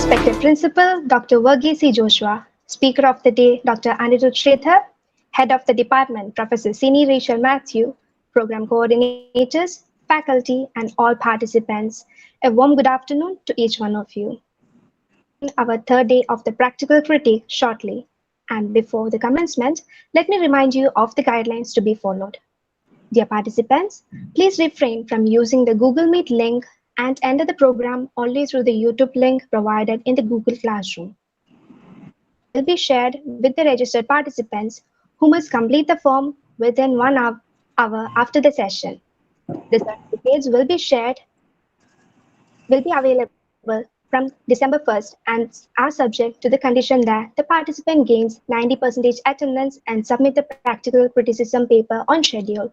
Respected Principal Dr. Varghese C. Joshua, Speaker of the Day Dr. Anirudh Sridhar, Head of the Department Professor Sini Rachel Matthew, Program Coordinators, faculty, and all participants, a warm good afternoon to each one of you. Our third day of the practical critique shortly. And before the commencement, let me remind you of the guidelines to be followed. Dear participants, please refrain from using the Google Meet link and enter the program only through the YouTube link provided in the Google Classroom. Will be shared with the registered participants who must complete the form within 1 hour after the session. The certificates will be available from December 1st and are subject to the condition that the participant gains 90% attendance and submit the practical criticism paper on schedule.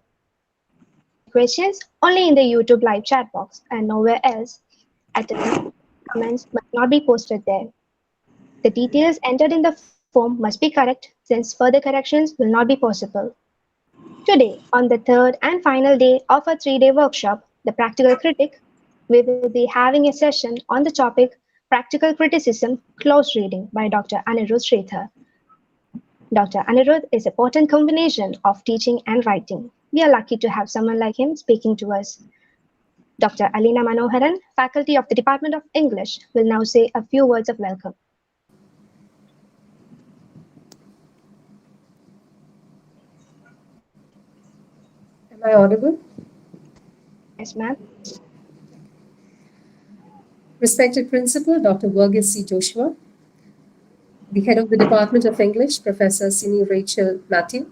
Questions only in the YouTube live chat box and nowhere else. Attendance comments must not be posted there. The details entered in the form must be correct since further corrections will not be possible. Today, on the third and final day of our 3-day workshop, The Practical Critic, we will be having a session on the topic Practical Criticism Close Reading by Dr. Anirudh Sridhar. Dr. Anirudh is a potent combination of teaching and writing. We are lucky to have someone like him speaking to us. Dr. Alina Manoharan, faculty of the Department of English, will now say a few words of welcome. Am I audible? Yes, ma'am. Respected Principal Dr. Varghese C. Joshua, the Head of the Department of English, Professor Sini Rachel Matthew,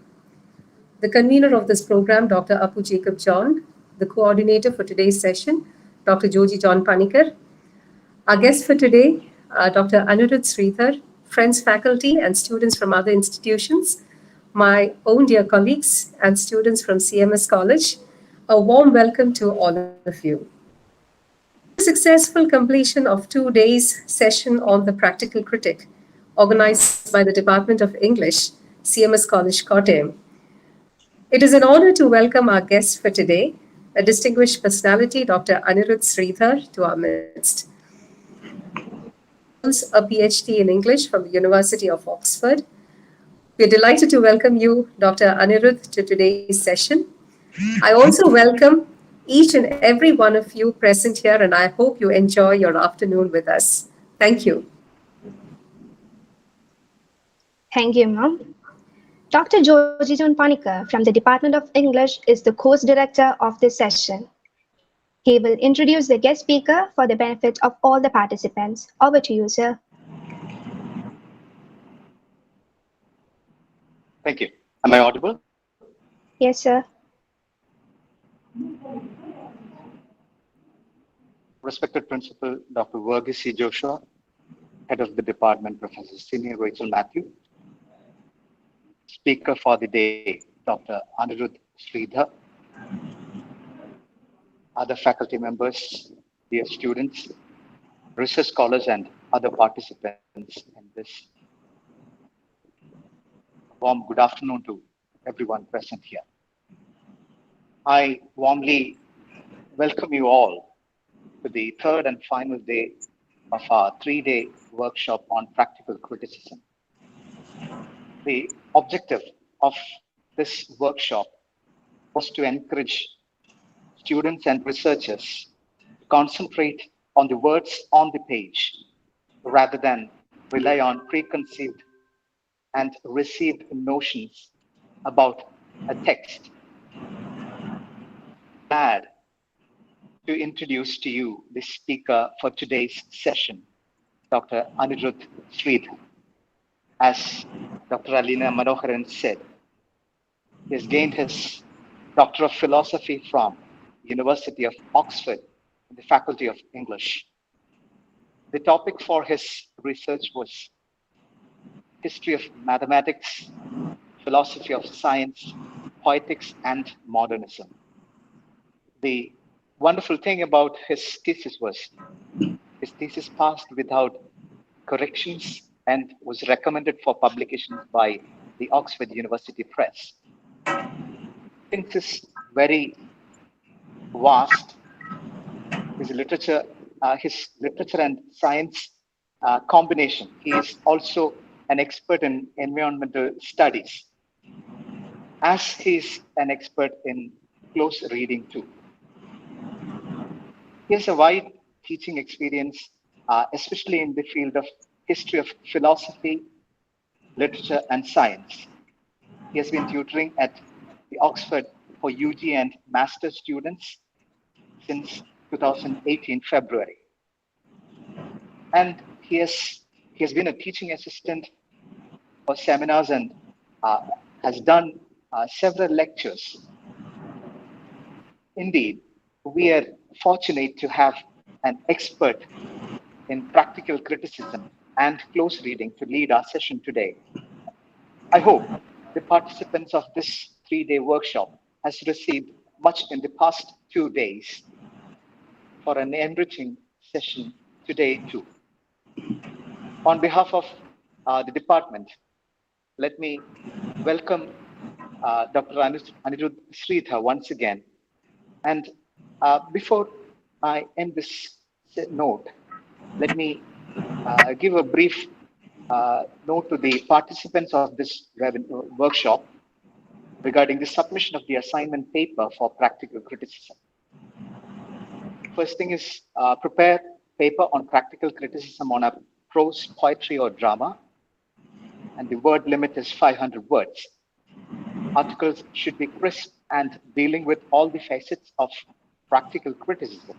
the convener of this program, Dr. Apu Jacob John, the coordinator for today's session, Dr. Joji John Panikar, our guest for today, Dr. Anirudh Sridhar, friends, faculty, and students from other institutions, my own dear colleagues and students from CMS College, a warm welcome to all of you. The successful completion of 2 days session on the Practical Critic, organized by the Department of English, CMS College, Kottayam. It is an honor to welcome our guest for today, a distinguished personality, Dr. Anirudh Sridhar, to our midst. A PhD in English from the University of Oxford. We're delighted to welcome you, Dr. Anirudh, to today's session. I also welcome each and every one of you present here, and I hope you enjoy your afternoon with us. Thank you. Thank you, ma'am. Dr. Joji John Panikar from the Department of English is the course director of this session. He will introduce the guest speaker for the benefit of all the participants. Over to you, sir. Thank you. Am I audible? Yes, sir. Respected Principal Dr. Varghese C. Joshua, Head of the Department, Professor Sini Rachel Matthew, Speaker for the day, Dr. Anirudh Sridhar, other faculty members, dear students, research scholars, and other participants in this. Warm good afternoon to everyone present here. I warmly welcome you all to the third and final day of our 3-day workshop on practical criticism. The objective of this workshop was to encourage students and researchers to concentrate on the words on the page rather than rely on preconceived and received notions about a text. Glad to introduce to you the speaker for today's session, Dr. Anirudh Sridhar. As Dr. Alina Manoharan said, he has gained his Doctor of Philosophy from the University of Oxford in the Faculty of English. The topic for his research was history of mathematics, philosophy of science, poetics, and modernism. The wonderful thing about his thesis was his thesis passed without corrections and was recommended for publication by the Oxford University Press. Since it's very vast, his literature and science combination. He is also an expert in environmental studies, as he's an expert in close reading too. He has a wide teaching experience, especially in the field of history of philosophy, literature, and science. He has been tutoring at the Oxford for UG and master students since 2018 February. And he has been a teaching assistant for seminars and has done several lectures. Indeed, we are fortunate to have an expert in practical criticism and close reading to lead our session today. I hope the participants of this 3-day workshop has received much in the past 2 days for an enriching session today too. On behalf of the department, let me welcome Dr. Anirudh Sridhar once again. And before I end this note, let me give a brief note to the participants of this workshop regarding the submission of the assignment paper for practical criticism. First thing is prepare paper on practical criticism on a prose, poetry, or drama, and the word limit is 500 words. Articles should be crisp and dealing with all the facets of practical criticism.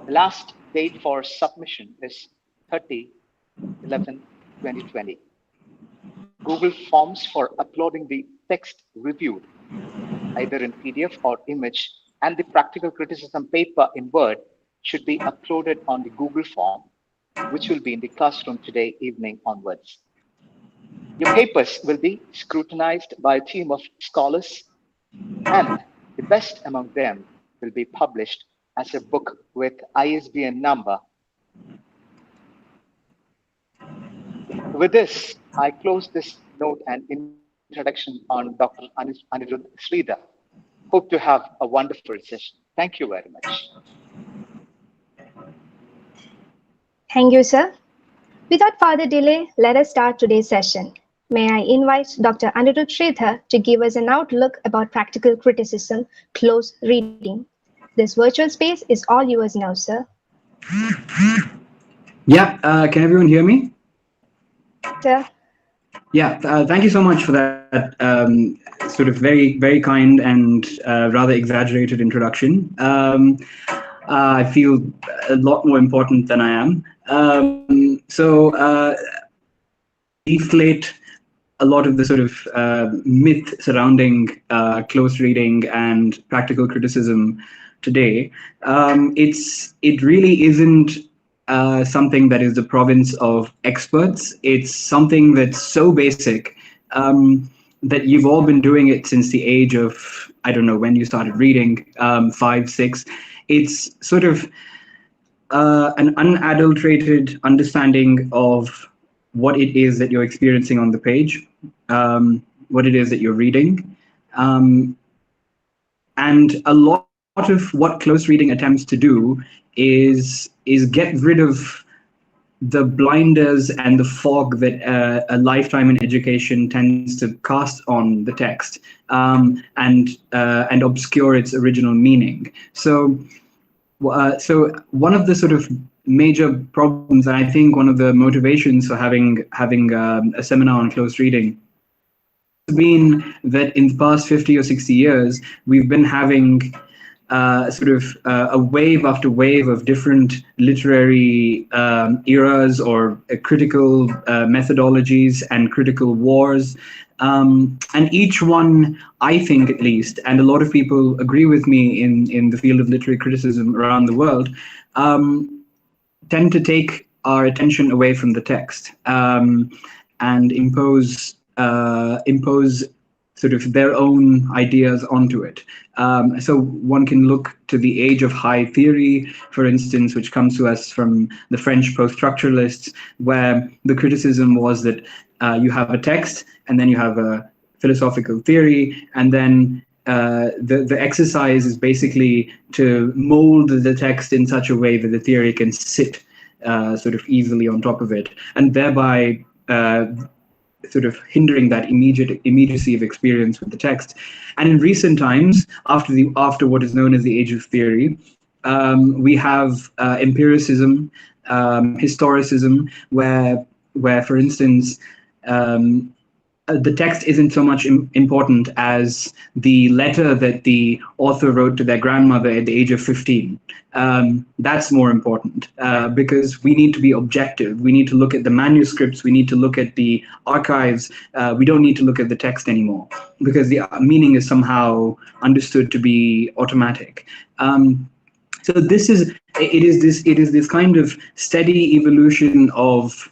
The last date for submission is 30/11/2020. Google Forms for uploading the text reviewed, either in PDF or image, and the practical criticism paper in Word should be uploaded on the Google form, which will be in the classroom today evening onwards. Your papers will be scrutinized by a team of scholars, and the best among them will be published as a book with ISBN number. With this, I close this note and introduction on Dr. Anirudh Sridhar. Hope to have a wonderful session. Thank you very much. Thank you, sir. Without further delay, let us start today's session. May I invite Dr. Anirudh Sridhar to give us an outlook about practical criticism, close reading. This virtual space is all yours now, sir. Yeah, can everyone hear me? Sir. Yeah, thank you so much for that sort of very, very kind and rather exaggerated introduction. I feel a lot more important than I am. Deflate a lot of the sort of myth surrounding close reading and practical criticism today. It really isn't something that is the province of experts. It's something that's so basic that you've all been doing it since the age of, I don't know when you started reading, 5, 6. It's sort of an unadulterated understanding of what it is that you're experiencing on the page, what it is that you're reading. And a lot of what close reading attempts to do is get rid of the blinders and the fog that a lifetime in education tends to cast on the text, and obscure its original meaning. So one of the sort of major problems, and I think one of the motivations for having a seminar on close reading has been that in the past 50 or 60 years, we've been having a wave after wave of different literary eras or critical methodologies and critical wars. And each one, I think at least, and a lot of people agree with me in the field of literary criticism around the world, tend to take our attention away from the text and impose sort of their own ideas onto it. So one can look to the age of high theory, for instance, which comes to us from the French post-structuralists, where the criticism was that you have a text and then you have a philosophical theory, and then the exercise is basically to mold the text in such a way that the theory can sit sort of easily on top of it, and thereby sort of hindering that immediacy of experience with the text. And in recent times, after what is known as the age of theory, we have empiricism, historicism, where for instance, the text isn't so much important as the letter that the author wrote to their grandmother at the age of 15. That's more important because we need to be objective. We need to look at the manuscripts. We need to look at the archives. We don't need to look at the text anymore because the meaning is somehow understood to be automatic. So it is this kind of steady evolution of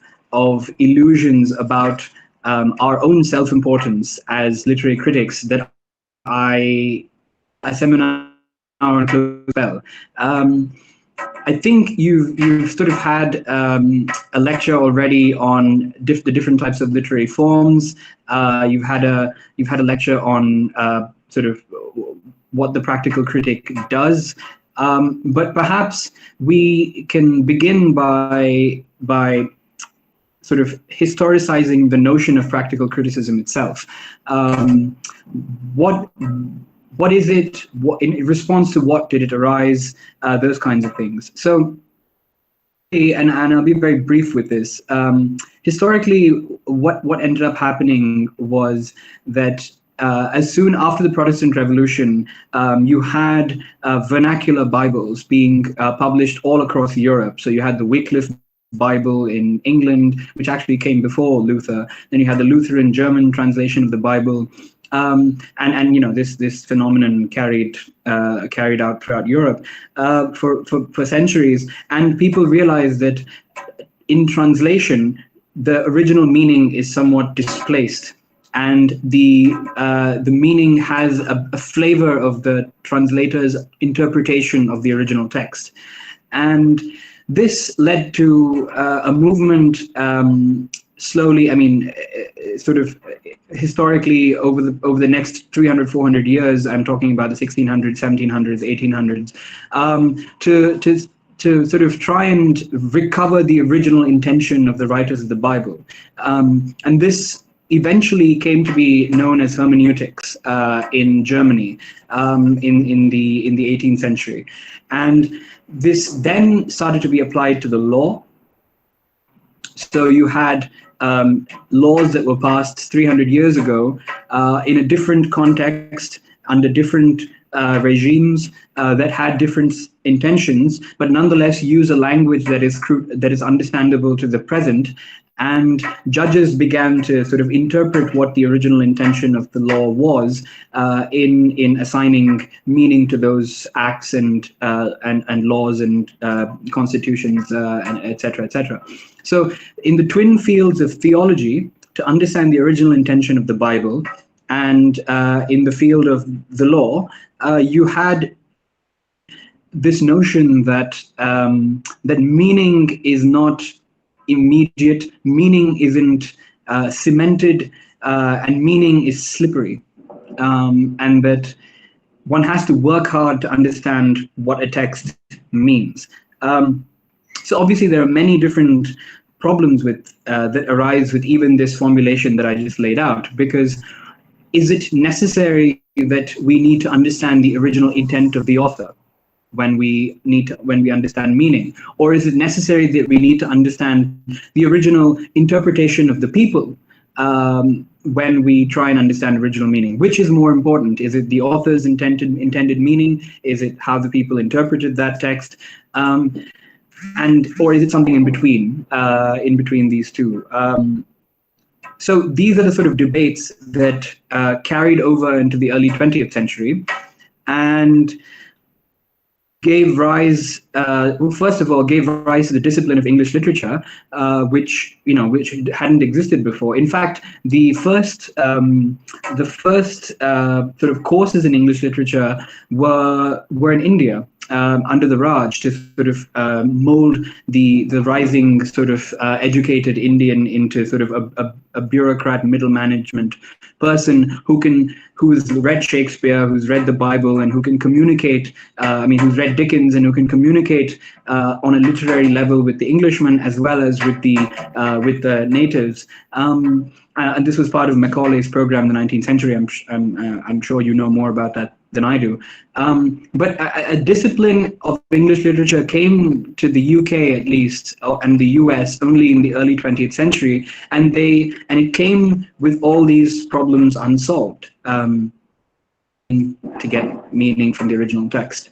illusions about our own self-importance as literary critics that I seminar on close well. I think you've sort of had a lecture already on the different types of literary forms. You've had a lecture on sort of what the practical critic does. But perhaps we can begin by sort of historicizing the notion of practical criticism itself. What is it? In response to what did it arise? Those kinds of things. So, and I'll be very brief with this. Historically, what ended up happening was that as soon after the Protestant Revolution, you had vernacular Bibles being published all across Europe. So you had the Wycliffe Bible in England, which actually came before Luther. Then you had the Lutheran German translation of the Bible, and you know this phenomenon carried out throughout Europe for centuries. And people realized that in translation, the original meaning is somewhat displaced, and the meaning has a flavor of the translator's interpretation of the original text, and this led to a movement slowly, I mean, sort of historically over the next 300, 400 years, I'm talking about the 1600s, 1700s, 1800s, to sort of try and recover the original intention of the writers of the Bible. And this eventually came to be known as hermeneutics in Germany in the 18th century. And this then started to be applied to the law. So you had laws that were passed 300 years ago in a different context, under different regimes that had different intentions, but nonetheless use a language that is understandable to the present. And judges began to sort of interpret what the original intention of the law was in assigning meaning to those acts and laws and constitutions and et cetera, et cetera. So in the twin fields of theology, to understand the original intention of the Bible, and in the field of the law, you had this notion that that meaning is not immediate, meaning isn't cemented, and meaning is slippery, and that one has to work hard to understand what a text means. So obviously there are many different problems with that arise with even this formulation that I just laid out, because is it necessary that we need to understand the original intent of the author when we understand meaning, or is it necessary that we need to understand the original interpretation of the people when we try and understand original meaning? Which is more important? Is it the author's intended meaning? Is it how the people interpreted that text? Or is it something in between these two? So these are the sort of debates that carried over into the early 20th century and gave rise, first of all, gave rise to the discipline of English literature, which hadn't existed before. In fact, the first sort of courses in English literature were in India. under the Raj to sort of mold the rising sort of educated Indian into sort of a bureaucrat, middle management person who's read Shakespeare, who's read the Bible, and who can communicate. Who's read Dickens and who can communicate on a literary level with the Englishmen as well as with the natives. And this was part of Macaulay's program in the 19th century. I'm sure you know more about that than I do. But a discipline of English literature came to the UK at least, and the US only in the early 20th century, and it came with all these problems unsolved, to get meaning from the original text.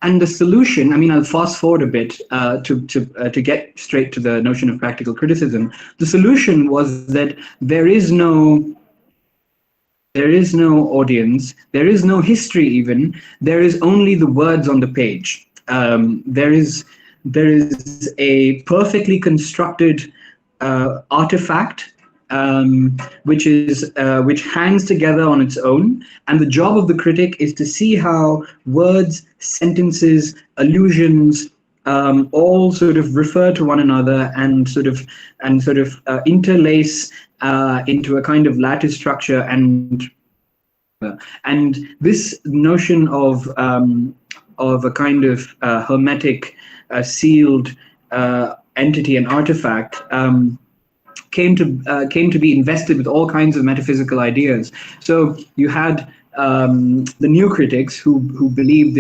And the solution, I'll fast forward a bit to get straight to the notion of practical criticism. The solution was that there is no audience, there is no history even, there is only the words on the page. There is a perfectly constructed artifact which hangs together on its own, and the job of the critic is to see how words, sentences, allusions all sort of refer to one another and sort of interlace into a kind of lattice structure, and this notion of a kind of hermetic sealed entity and artifact came to be invested with all kinds of metaphysical ideas. So you had the new critics who believed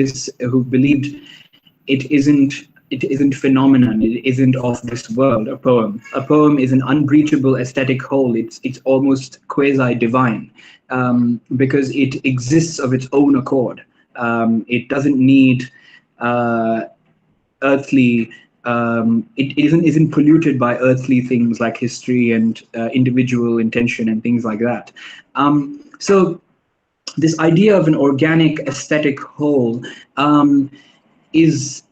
it isn't phenomenon, it isn't of this world. A poem is an unbreachable aesthetic whole. It's almost quasi-divine because it exists of its own accord. It doesn't need earthly. It isn't polluted by earthly things like history and individual intention and things like that. So this idea of an organic aesthetic whole is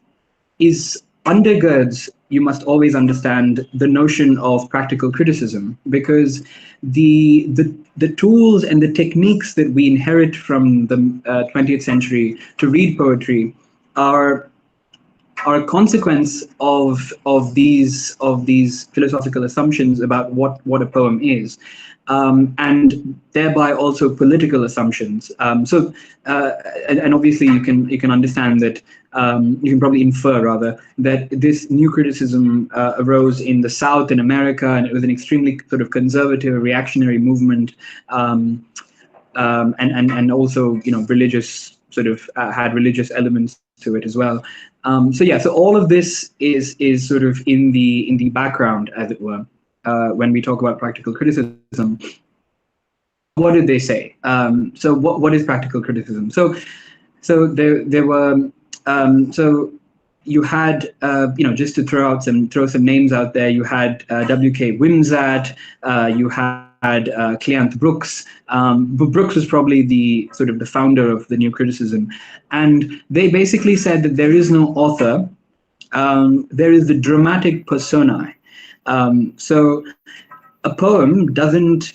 undergirds, you must always understand, the notion of practical criticism, because the tools and the techniques that we inherit from the 20th century to read poetry are a consequence of these philosophical assumptions about what a poem is, and thereby also political assumptions. And obviously you can understand that, you can probably infer rather that this new criticism arose in the South in America, and it was an extremely sort of conservative, reactionary movement, and also religious sort of had religious elements to it as well. So all of this is sort of in the background, as it were, when we talk about practical criticism. What did they say? So what is practical criticism? So there were so you had just to throw some names out there. You had W.K. Wimsatt. You had Cleanth Brooks. Brooks was probably the founder of the new criticism, and they basically said that there is no author, there is the dramatic personae. So a poem doesn't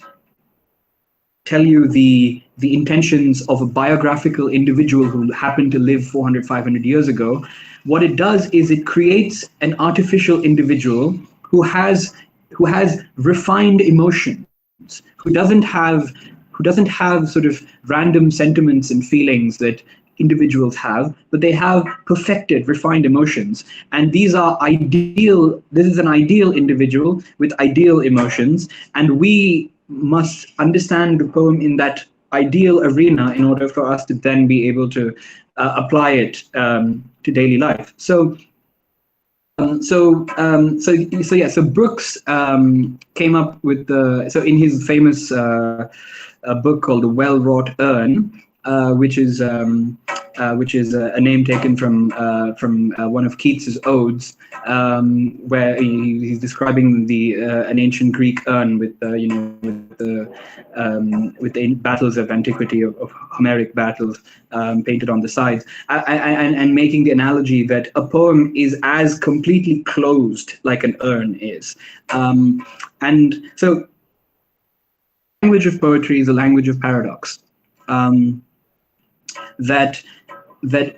tell you the intentions of a biographical individual who happened to live 400, 500 years ago. What it does is it creates an artificial individual who has refined emotions, who doesn't have sort of random sentiments and feelings that individuals have, but they have perfected, refined emotions. And these are ideal. This is an ideal individual with ideal emotions, and we must understand the poem in that ideal arena in order for us to then be able to apply it to daily life. So Brooks came up with in his famous book called The Well-Wrought Urn, which is a name taken from one of Keats's odes, where he's describing an ancient Greek urn with the battles of antiquity, of Homeric battles, painted on the sides, and making the analogy that a poem is as completely closed like an urn is, and so language of poetry is a language of paradox. that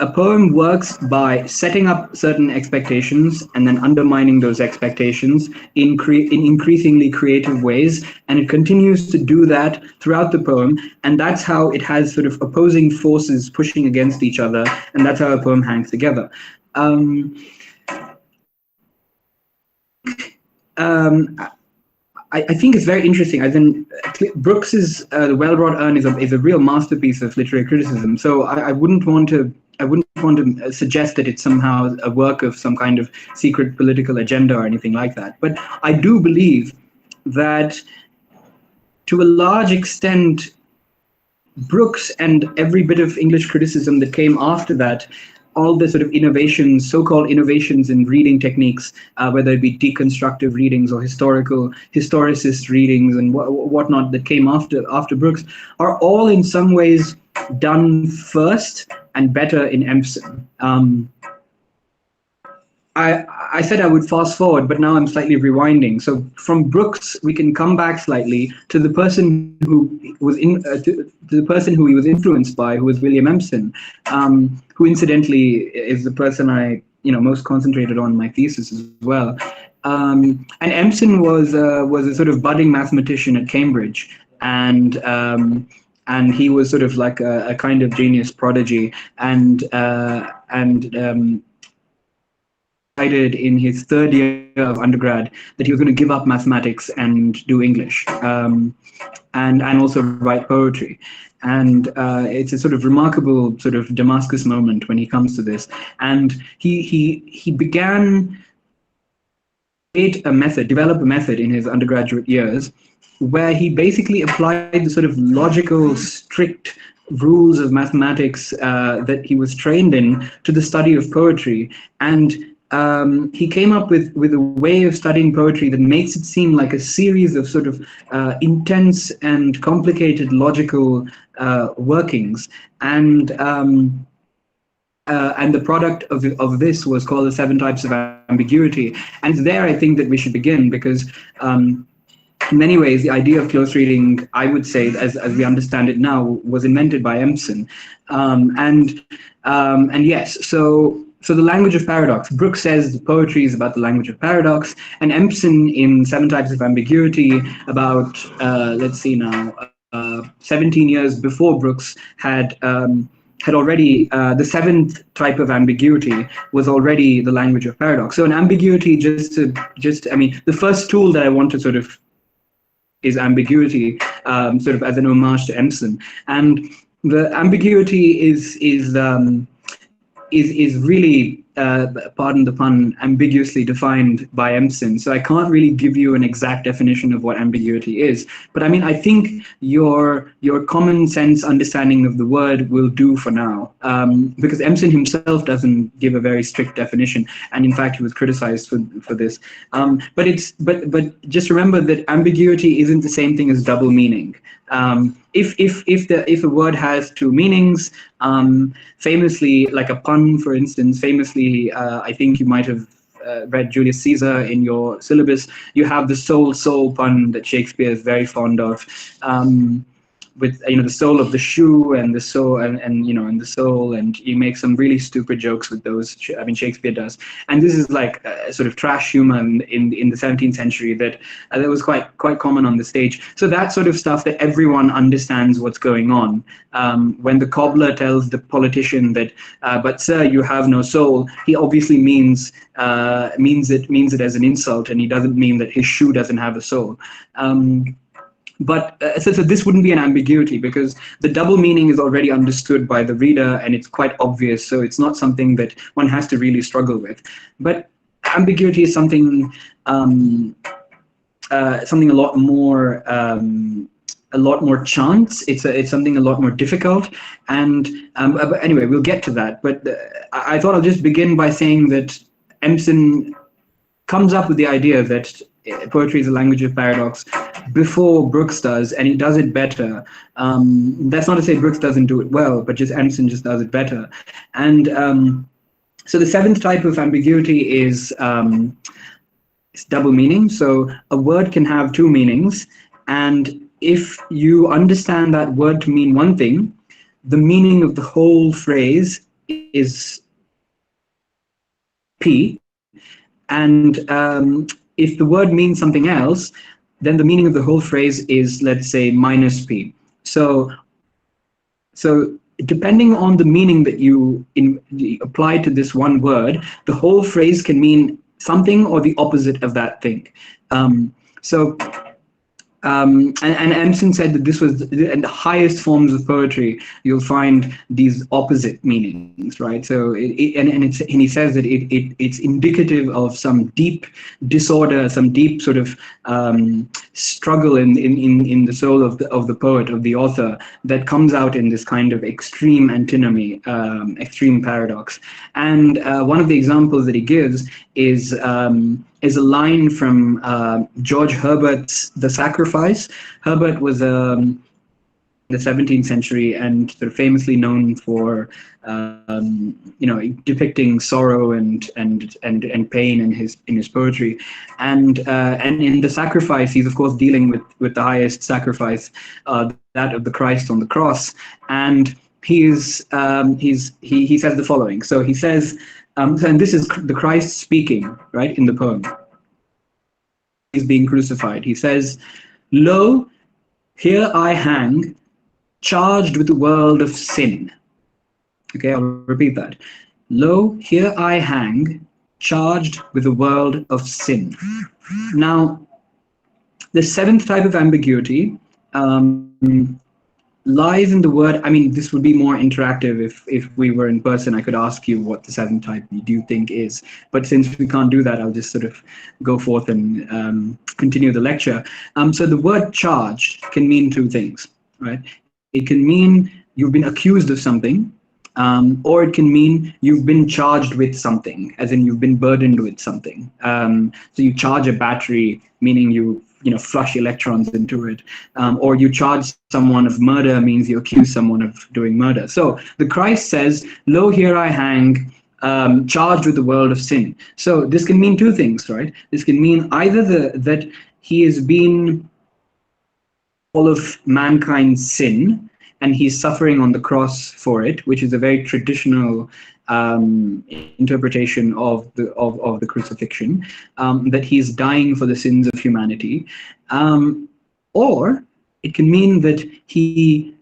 a poem works by setting up certain expectations and then undermining those expectations in increasingly creative ways, and it continues to do that throughout the poem, and that's how it has sort of opposing forces pushing against each other, and that's how a poem hangs together. I think it's very interesting. As in, Brooks's The Well-Wrought Urn is a real masterpiece of literary criticism. So I wouldn't want to suggest that it's somehow a work of some kind of secret political agenda or anything like that. But I do believe that, to a large extent, Brooks and every bit of English criticism that came after that, all the sort of innovations, so-called innovations in reading techniques, whether it be deconstructive readings or historicist readings and whatnot that came after Brooks, are all in some ways done first and better in Empson. I said I would fast forward, but now I'm slightly rewinding. So from Brooks, we can come back slightly to the person who was to the person who he was influenced by, who was William Empson, who incidentally is the person I most concentrated on in my thesis as well. And Empson was a sort of budding mathematician at Cambridge, and he was sort of like a kind of genius prodigy, and decided in his third year of undergrad that he was going to give up mathematics and do English, and also write poetry. And it's a sort of remarkable sort of Damascus moment when he comes to this. And he began develop a method in his undergraduate years where he basically applied the sort of logical, strict rules of mathematics that he was trained in to the study of poetry. And he came up with a way of studying poetry that makes it seem like a series of sort of intense and complicated logical workings. And the product of this was called the 7 Types of Ambiguity. And it's there, I think, that we should begin, because in many ways, the idea of close reading, I would say, as we understand it now, was invented by Empson. And yes, so the language of paradox. Brooks says poetry is about the language of paradox, and Empson in 7 Types of Ambiguity, about 17 years before Brooks, had already the 7th type of ambiguity was already the language of paradox. So an ambiguity, the first tool that I want to sort of is ambiguity, sort of as an homage to Empson, and the ambiguity is really, pardon the pun, ambiguously defined by Empson. So I can't really give you an exact definition of what ambiguity is. But I mean, I think your common sense understanding of the word will do for now, because Empson himself doesn't give a very strict definition, and in fact he was criticized for this. But just remember that ambiguity isn't the same thing as double meaning. If a word has 2 meanings, famously, like a pun, for instance, famously, I think you might have read Julius Caesar in your syllabus. You have the soul pun that Shakespeare is very fond of, with the sole of the shoe and the soul and the soul, and you make some really stupid jokes with those. I mean, Shakespeare does, and this is like sort of trash humor in the 17th century that was quite common on the stage. So that sort of stuff that everyone understands what's going on. When the cobbler tells the politician that, "But sir, you have no soul," he obviously means it as an insult, and he doesn't mean that his shoe doesn't have a soul. So this wouldn't be an ambiguity, because the double meaning is already understood by the reader and it's quite obvious. So it's not something that one has to really struggle with. But ambiguity is something a lot more chance. It's something a lot more difficult. And but anyway, we'll get to that. But I thought I'll just begin by saying that Empson comes up with the idea that poetry is a language of paradox before Brooks does, and he does it better. That's not to say Brooks doesn't do it well, but just Empson just does it better. And so the 7th type of ambiguity is it's double meaning. So a word can have 2 meanings, and if you understand that word to mean one thing, the meaning of the whole phrase is P, and if the word means something else, then the meaning of the whole phrase is, let's say, minus P. So depending on the meaning that you apply to this one word, the whole phrase can mean something or the opposite of that thing. So and Emerson said that this was in the highest forms of poetry. You'll find these opposite meanings, right? So and he says that it's indicative of some deep disorder, some deep sort of struggle in the soul of the poet, of the author, that comes out in this kind of extreme antinomy, extreme paradox. And one of the examples that he gives is a line from George Herbert's The Sacrifice. Herbert was the 17th century and sort of famously known for depicting sorrow and pain in his poetry, and in The Sacrifice he's of course dealing with the highest sacrifice, that of the Christ on the cross, and he says the following. So he says, and this is the Christ speaking, right, in the poem. He's being crucified. He says, "Lo, here I hang, charged with the world of sin." Okay, I'll repeat that. "Lo, here I hang, charged with the world of sin." Now, the seventh type of ambiguity lies in the word. I mean, this would be more interactive if we were in person. I could ask you what the seventh type do you think is, but since we can't do that, I'll just sort of go forth and continue the lecture. So the word charged can mean two things, right? It can mean you've been accused of something, or it can mean you've been charged with something, as in you've been burdened with something. So you charge a battery, meaning you flush electrons into it, or you charge someone of murder, means you accuse someone of doing murder. So the Christ says, "Lo, here I hang, charged with the world of sin." So this can mean two things, right? This can mean either that he has been all of mankind's sin, and he's suffering on the cross for it, which is a very traditional interpretation of the crucifixion, that he's dying for the sins of humanity, or it can mean that he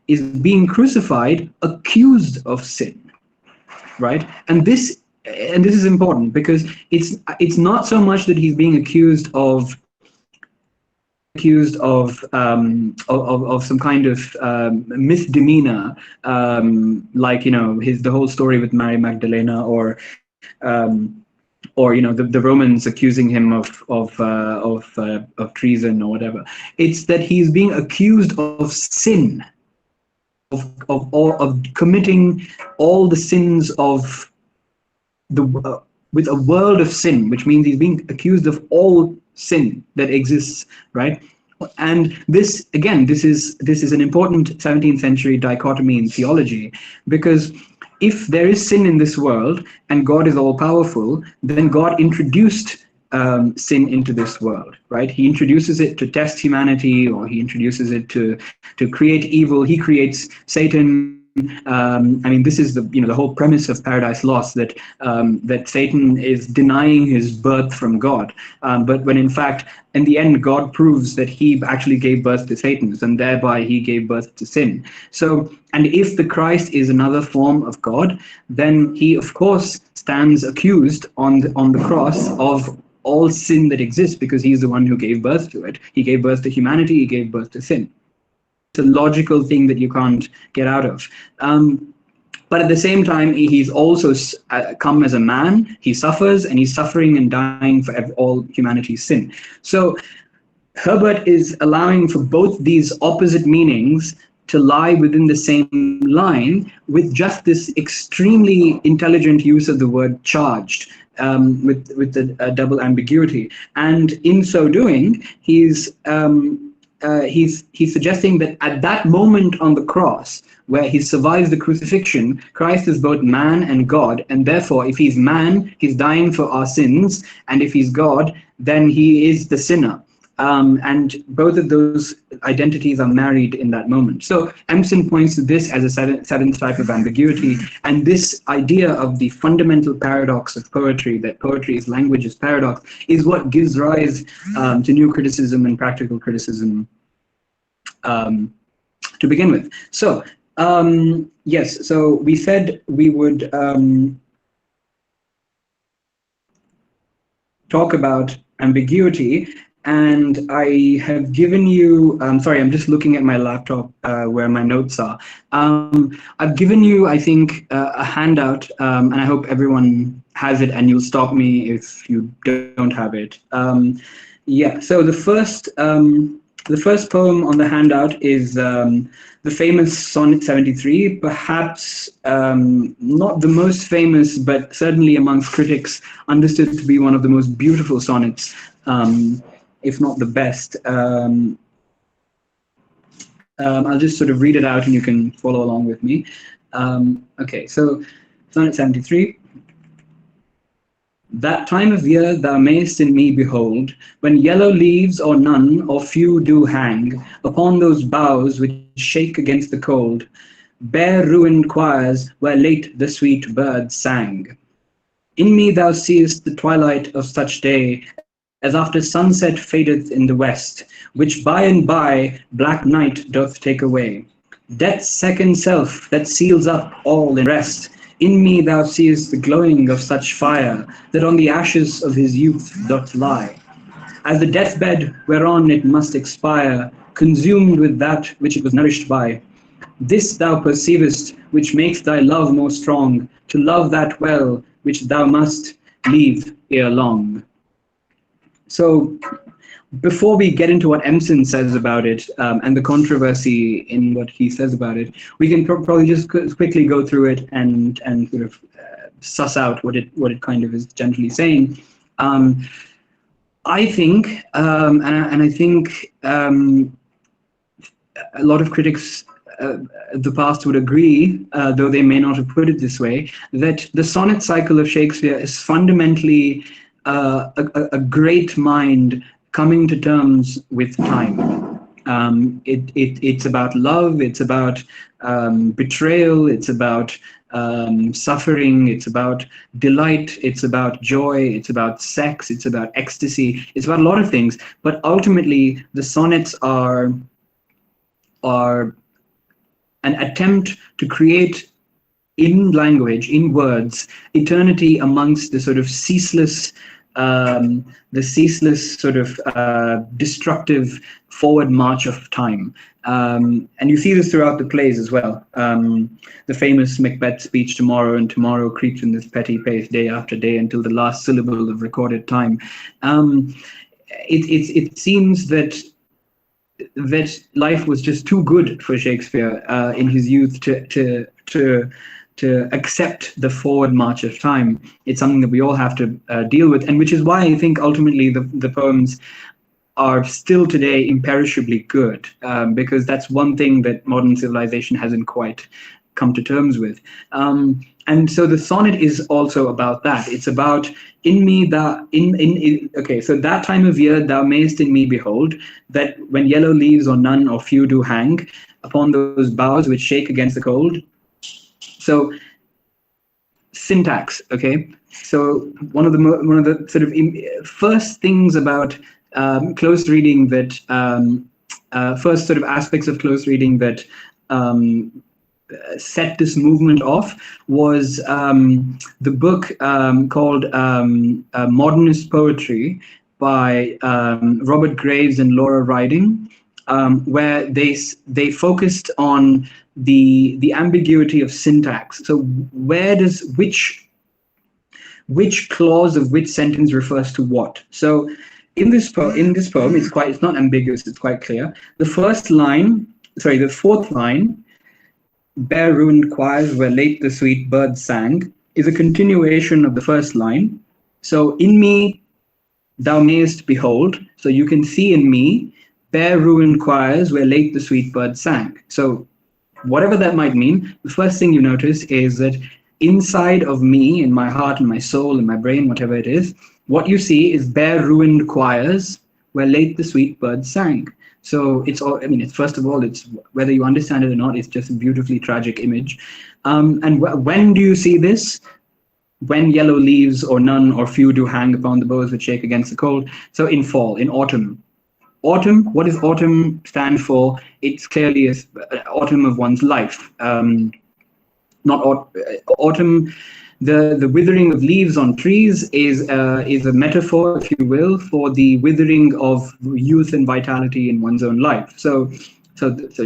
is being crucified accused of sin, right? And this is important because it's not so much that he's being accused of some kind of misdemeanor, like the whole story with Mary Magdalena, or the Romans accusing him of treason or whatever. It's that he's being accused of sin, of committing all the sins of with a world of sin, which means he's being accused of all sin that exists, right? And this is an important 17th century dichotomy in theology, because if there is sin in this world and God is all powerful, then God introduced sin into this world, right? He introduces it to test humanity, or he introduces it to create evil. He creates Satan. I mean, this is the whole premise of Paradise Lost, that Satan is denying his birth from God, but when in fact, in the end, God proves that he actually gave birth to Satan, and thereby he gave birth to sin. So, and if the Christ is another form of God, then he of course stands accused on the cross of all sin that exists, because he's the one who gave birth to it. He gave birth to humanity. He gave birth to sin. It's a logical thing that you can't get out of. But at the same time, he's also come as a man. He suffers, and he's suffering and dying for all humanity's sin. So Herbert is allowing for both these opposite meanings to lie within the same line, with just this extremely intelligent use of the word charged, with the double ambiguity. And in so doing, he's suggesting that at that moment on the cross, where he survives the crucifixion, Christ is both man and God, and therefore, if he's man, he's dying for our sins, and if he's God, then he is the sinner. And both of those identities are married in that moment. So Emerson points to this as a seventh type of ambiguity, and this idea of the fundamental paradox of poetry, that poetry is language is paradox, is what gives rise to new criticism and practical criticism to begin with. So yes, so we said we would talk about ambiguity, and I have given you, sorry, I'm just looking at my laptop where my notes are. I've given you, I think, a handout, and I hope everyone has it, and you'll stop me if you don't have it. Yeah, so the first poem on the handout is the famous Sonnet 73, perhaps not the most famous, but certainly amongst critics understood to be one of the most beautiful sonnets, if not the best. I'll just sort of read it out and you can follow along with me. Okay, so Sonnet 73. That time of year thou mayst in me behold, when yellow leaves or none or few do hang upon those boughs which shake against the cold, bare ruined choirs where late the sweet birds sang. In me thou seest the twilight of such day, as after sunset fadeth in the west, which by and by black night doth take away. Death's second self that seals up all in rest, in me thou seest the glowing of such fire, that on the ashes of his youth doth lie. As the deathbed whereon it must expire, consumed with that which it was nourished by. This thou perceivest, which makes thy love more strong, to love that well which thou must leave ere long. So before we get into what Emerson says about it and the controversy in what he says about it, we can probably just quickly go through it and sort of suss out what it kind of is generally saying. I think, and I think a lot of critics of the past would agree, though they may not have put it this way, that the sonnet cycle of Shakespeare is fundamentally a great mind coming to terms with time. It's about love, it's about betrayal, it's about suffering, it's about delight, it's about joy, it's about sex, it's about ecstasy, it's about a lot of things. But ultimately, the sonnets are an attempt to create in language, in words, eternity amongst the sort of ceaseless sort of destructive forward march of time. And you see this throughout the plays as well. The famous Macbeth speech, tomorrow and tomorrow creeps in this petty pace, day after day, until the last syllable of recorded time. It seems that life was just too good for Shakespeare in his youth to accept the forward march of time. It's something that we all have to deal with, and which is why I think ultimately the poems are still today imperishably good, because that's one thing that modern civilization hasn't quite come to terms with. And so the sonnet is also about that. It's about in me okay, so that time of year thou mayst in me behold, that when yellow leaves or none or few do hang upon those boughs which shake against the cold. So syntax, okay. So one of the sort of first things about close reading that first sort of aspects of close reading that set this movement off was the book called Modernist Poetry by Robert Graves and Laura Riding, where they focused on the ambiguity of syntax. So where does which clause of which sentence refers to what? So in this poem, it's not ambiguous, it's quite clear. The fourth line, bare ruined choirs where late the sweet birds sang, is a continuation of the first line. So in me thou mayest behold, so you can see in me bare ruined choirs where late the sweet birds sang. So whatever that might mean, the first thing you notice is that inside of me, in my heart and my soul and my brain, whatever it is, what you see is bare ruined choirs where late the sweet birds sang. So it's all, I mean, it's first of all, it's whether you understand it or not, it's just a beautifully tragic image. And when do you see this? When yellow leaves or none or few do hang upon the boughs which shake against the cold. So in fall, in autumn. Autumn, what does autumn stand for? It's clearly autumn of one's life. Not autumn, the withering of leaves on trees is a metaphor, if you will, for the withering of youth and vitality in one's own life. So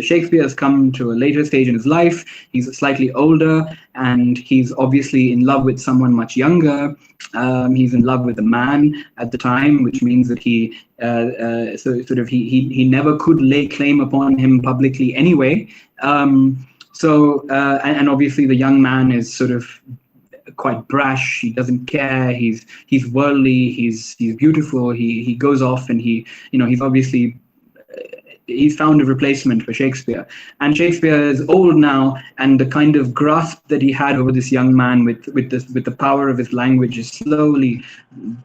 Shakespeare has come to a later stage in his life. He's slightly older, and he's obviously in love with someone much younger. He's in love with a man at the time, which means that he never could lay claim upon him publicly anyway. And obviously the young man is sort of quite brash. He doesn't care. He's worldly. He's beautiful. He goes off, and he's obviously he's found a replacement for Shakespeare. And Shakespeare is old now, and the kind of grasp that he had over this young man with the power of his language is slowly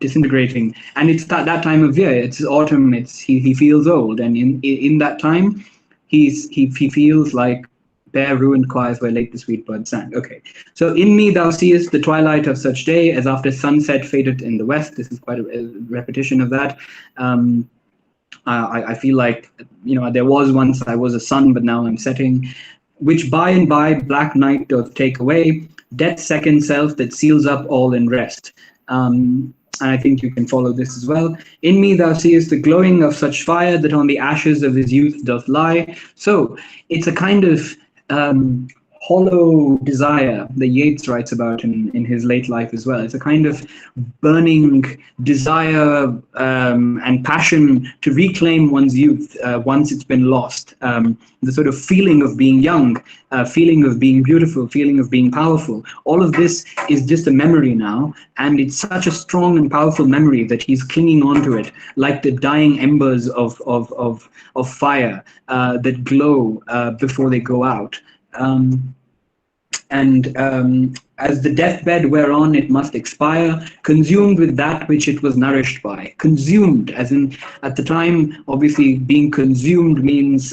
disintegrating. And it's that time of year. It's autumn. He feels old, and in that time, he feels like bare ruined choirs where late the sweet bird sang. Okay, so in me thou seest the twilight of such day as after sunset faded in the west. This is quite a repetition of that. I feel like, there was once I was a sun, but now I'm setting, which by and by black night doth take away, death's second self that seals up all in rest. And I think you can follow this as well. In me thou seest the glowing of such fire that on the ashes of his youth doth lie. So it's a kind of hollow desire that Yeats writes about in his late life as well. It's a kind of burning desire and passion to reclaim one's youth once it's been lost. The sort of feeling of being young, feeling of being beautiful, feeling of being powerful. All of this is just a memory now, and it's such a strong and powerful memory that he's clinging on to it like the dying embers of fire that glow before they go out. As the deathbed whereon it must expire, consumed with that which it was nourished by. Consumed, as in, at the time, obviously, being consumed means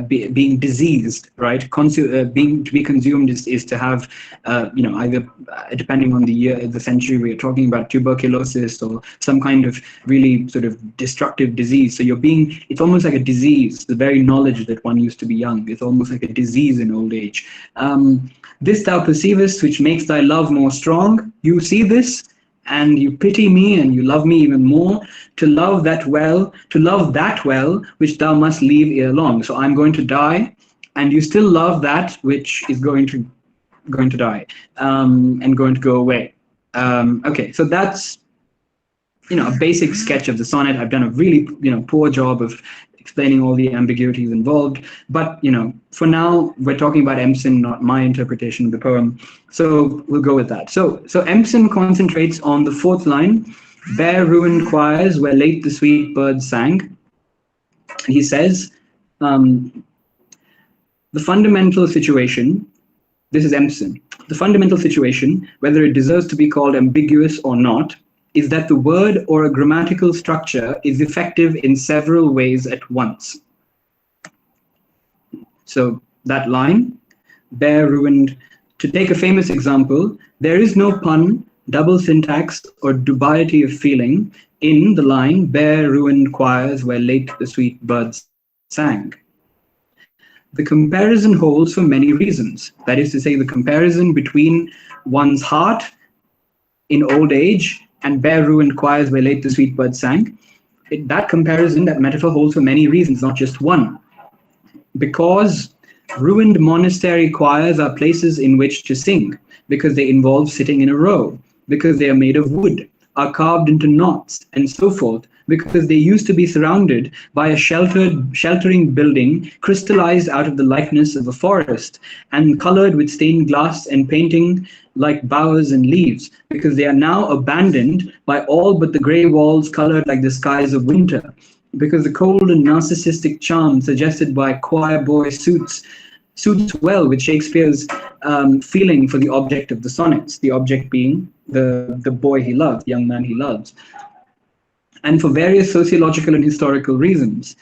being diseased, right? To be consumed is to have, either, depending on the year, the century, we're talking about tuberculosis or some kind of really sort of destructive disease. So it's almost like a disease. The very knowledge that one used to be young, it's almost like a disease in old age. This thou perceivest, which makes thy love more strong. You see this, and you pity me, and you love me even more. To love that well, which thou must leave ere long. So I'm going to die, and you still love that which is going to die, and going to go away. Okay, so that's a basic sketch of the sonnet. I've done a really poor job of explaining all the ambiguities involved, but for now we're talking about Empson, not my interpretation of the poem, so we'll go with that. So Empson concentrates on the fourth line, bare ruined choirs where late the sweet birds sang. He says, the fundamental situation, this is Empson, the fundamental situation, whether it deserves to be called ambiguous or not, is that the word or a grammatical structure is effective in several ways at once. So that line, bare ruined, to take a famous example, there is no pun, double syntax, or dubiety of feeling in the line, bare ruined choirs where late the sweet birds sang. The comparison holds for many reasons. That is to say, the comparison between one's heart in old age and bare ruined choirs where late the sweet birds sang. That comparison, that metaphor holds for many reasons, not just one. Because ruined monastery choirs are places in which to sing, because they involve sitting in a row, because they are made of wood, are carved into knots, and so forth, because they used to be surrounded by a sheltering building crystallized out of the likeness of a forest, and colored with stained glass and painting like boughs and leaves, because they are now abandoned by all but the grey walls colored like the skies of winter, because the cold and narcissistic charm suggested by choir boy suits well with Shakespeare's feeling for the object of the sonnets, the object being the boy he loves, the young man he loves. and for various sociological and historical reasons.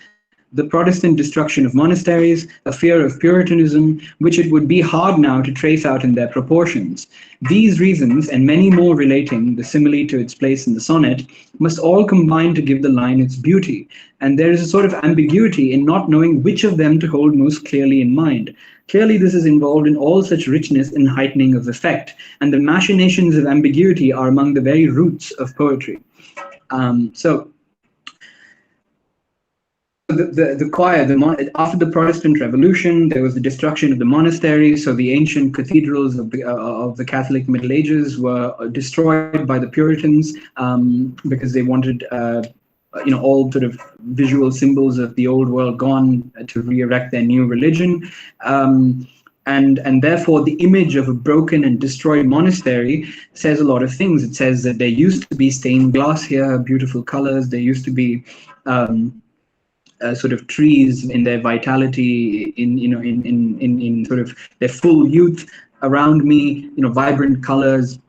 The Protestant destruction of monasteries, a fear of Puritanism, which it would be hard now to trace out in their proportions. These reasons, and many more relating the simile to its place in the sonnet, must all combine to give the line its beauty, and there is a sort of ambiguity in not knowing which of them to hold most clearly in mind. Clearly, this is involved in all such richness and heightening of effect, and the machinations of ambiguity are among the very roots of poetry. So the choir, after the Protestant Revolution, there was the destruction of the monasteries. So the ancient cathedrals of the Catholic Middle Ages were destroyed by the Puritans because they wanted, all sort of visual symbols of the old world gone to re-erect their new religion. And therefore, the image of a broken and destroyed monastery says a lot of things. It says that there used to be stained glass here, beautiful colors. There used to be sort of trees in their vitality, in sort of their full youth around me, vibrant colors,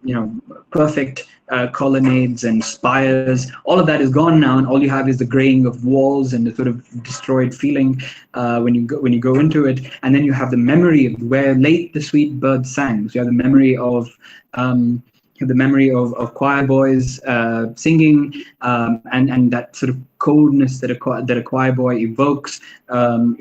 perfect colonnades and spires. All of that is gone now, and all you have is the graying of walls and the sort of destroyed feeling when you go into it. And then you have the memory of where late the sweet bird sang. So you have the memory of choir boys singing, and that sort of coldness that a choir boy evokes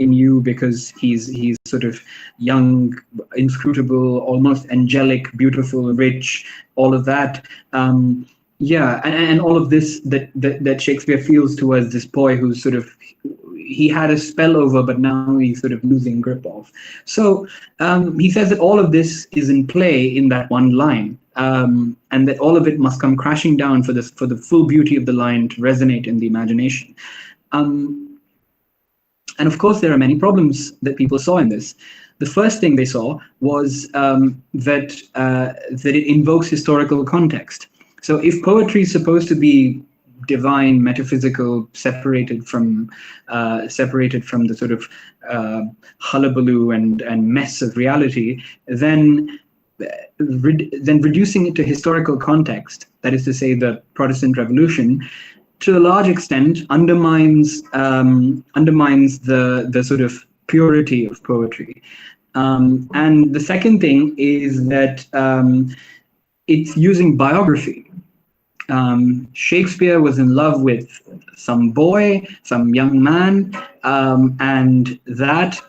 in you, because he's sort of young, inscrutable, almost angelic, beautiful, rich, all of that. And all of this that Shakespeare feels towards this boy who's sort of, he had a spell over, but now he's sort of losing grip of. So he says that all of this is in play in that one line, and that all of it must come crashing down for the full beauty of the line to resonate in the imagination. And of course, there are many problems that people saw in this. The first thing they saw was that it invokes historical context. So if poetry is supposed to be divine, metaphysical, separated from the sort of hullabaloo and mess of reality, then reducing it to historical context, that is to say the Protestant Revolution, to a large extent undermines the sort of purity of poetry. And the second thing is that it's using biography. Shakespeare was in love with some boy, some young man, and that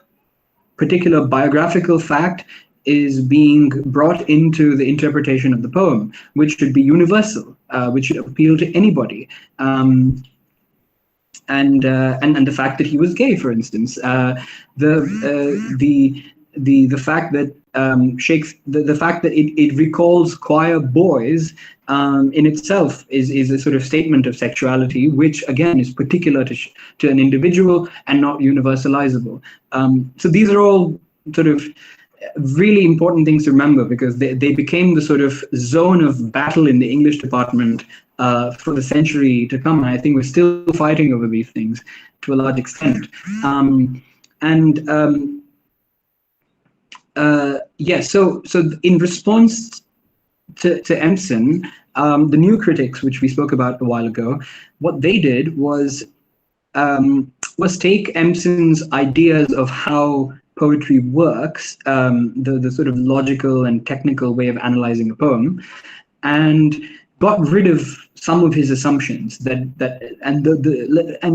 particular biographical fact is being brought into the interpretation of the poem, which should be universal, which should appeal to anybody. And the fact that he was gay, for instance, the fact that the fact that it recalls choir boys in itself is a sort of statement of sexuality, which again is particular to an individual and not universalizable. So these are all sort of really important things to remember, because they became the sort of zone of battle in the English department for the century to come. And I think we're still fighting over these things to a large extent. So in response to Empson, the new critics, which we spoke about a while ago, what they did was take Empson's ideas of how poetry works, the sort of logical and technical way of analyzing a poem, and got rid of some of his assumptions. And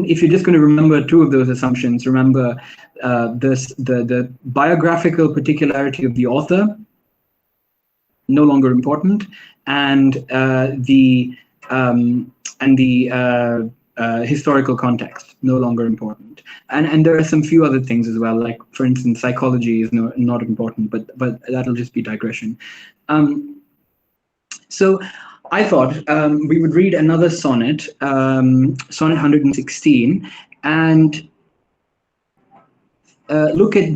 if you're just going to remember two of those assumptions, remember the biographical particularity of the author, no longer important, and the historical context, no longer important. And there are some few other things as well, like, for instance, psychology is not important, but that'll just be digression. So I thought we would read another sonnet, Sonnet 116, and look at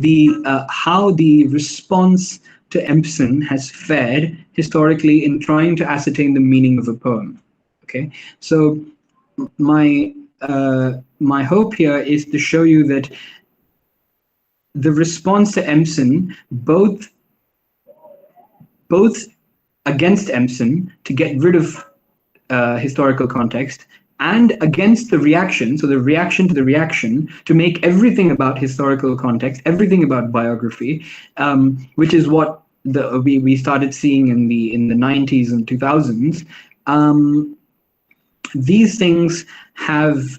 how the response to Empson has fared historically in trying to ascertain the meaning of a poem. Okay, so my hope here is to show you that the response to Empson, both against Empson to get rid of historical context, and against the reaction, so the reaction to the reaction, to make everything about historical context, everything about biography, which is what we started seeing in the 90s and 2000s. These things have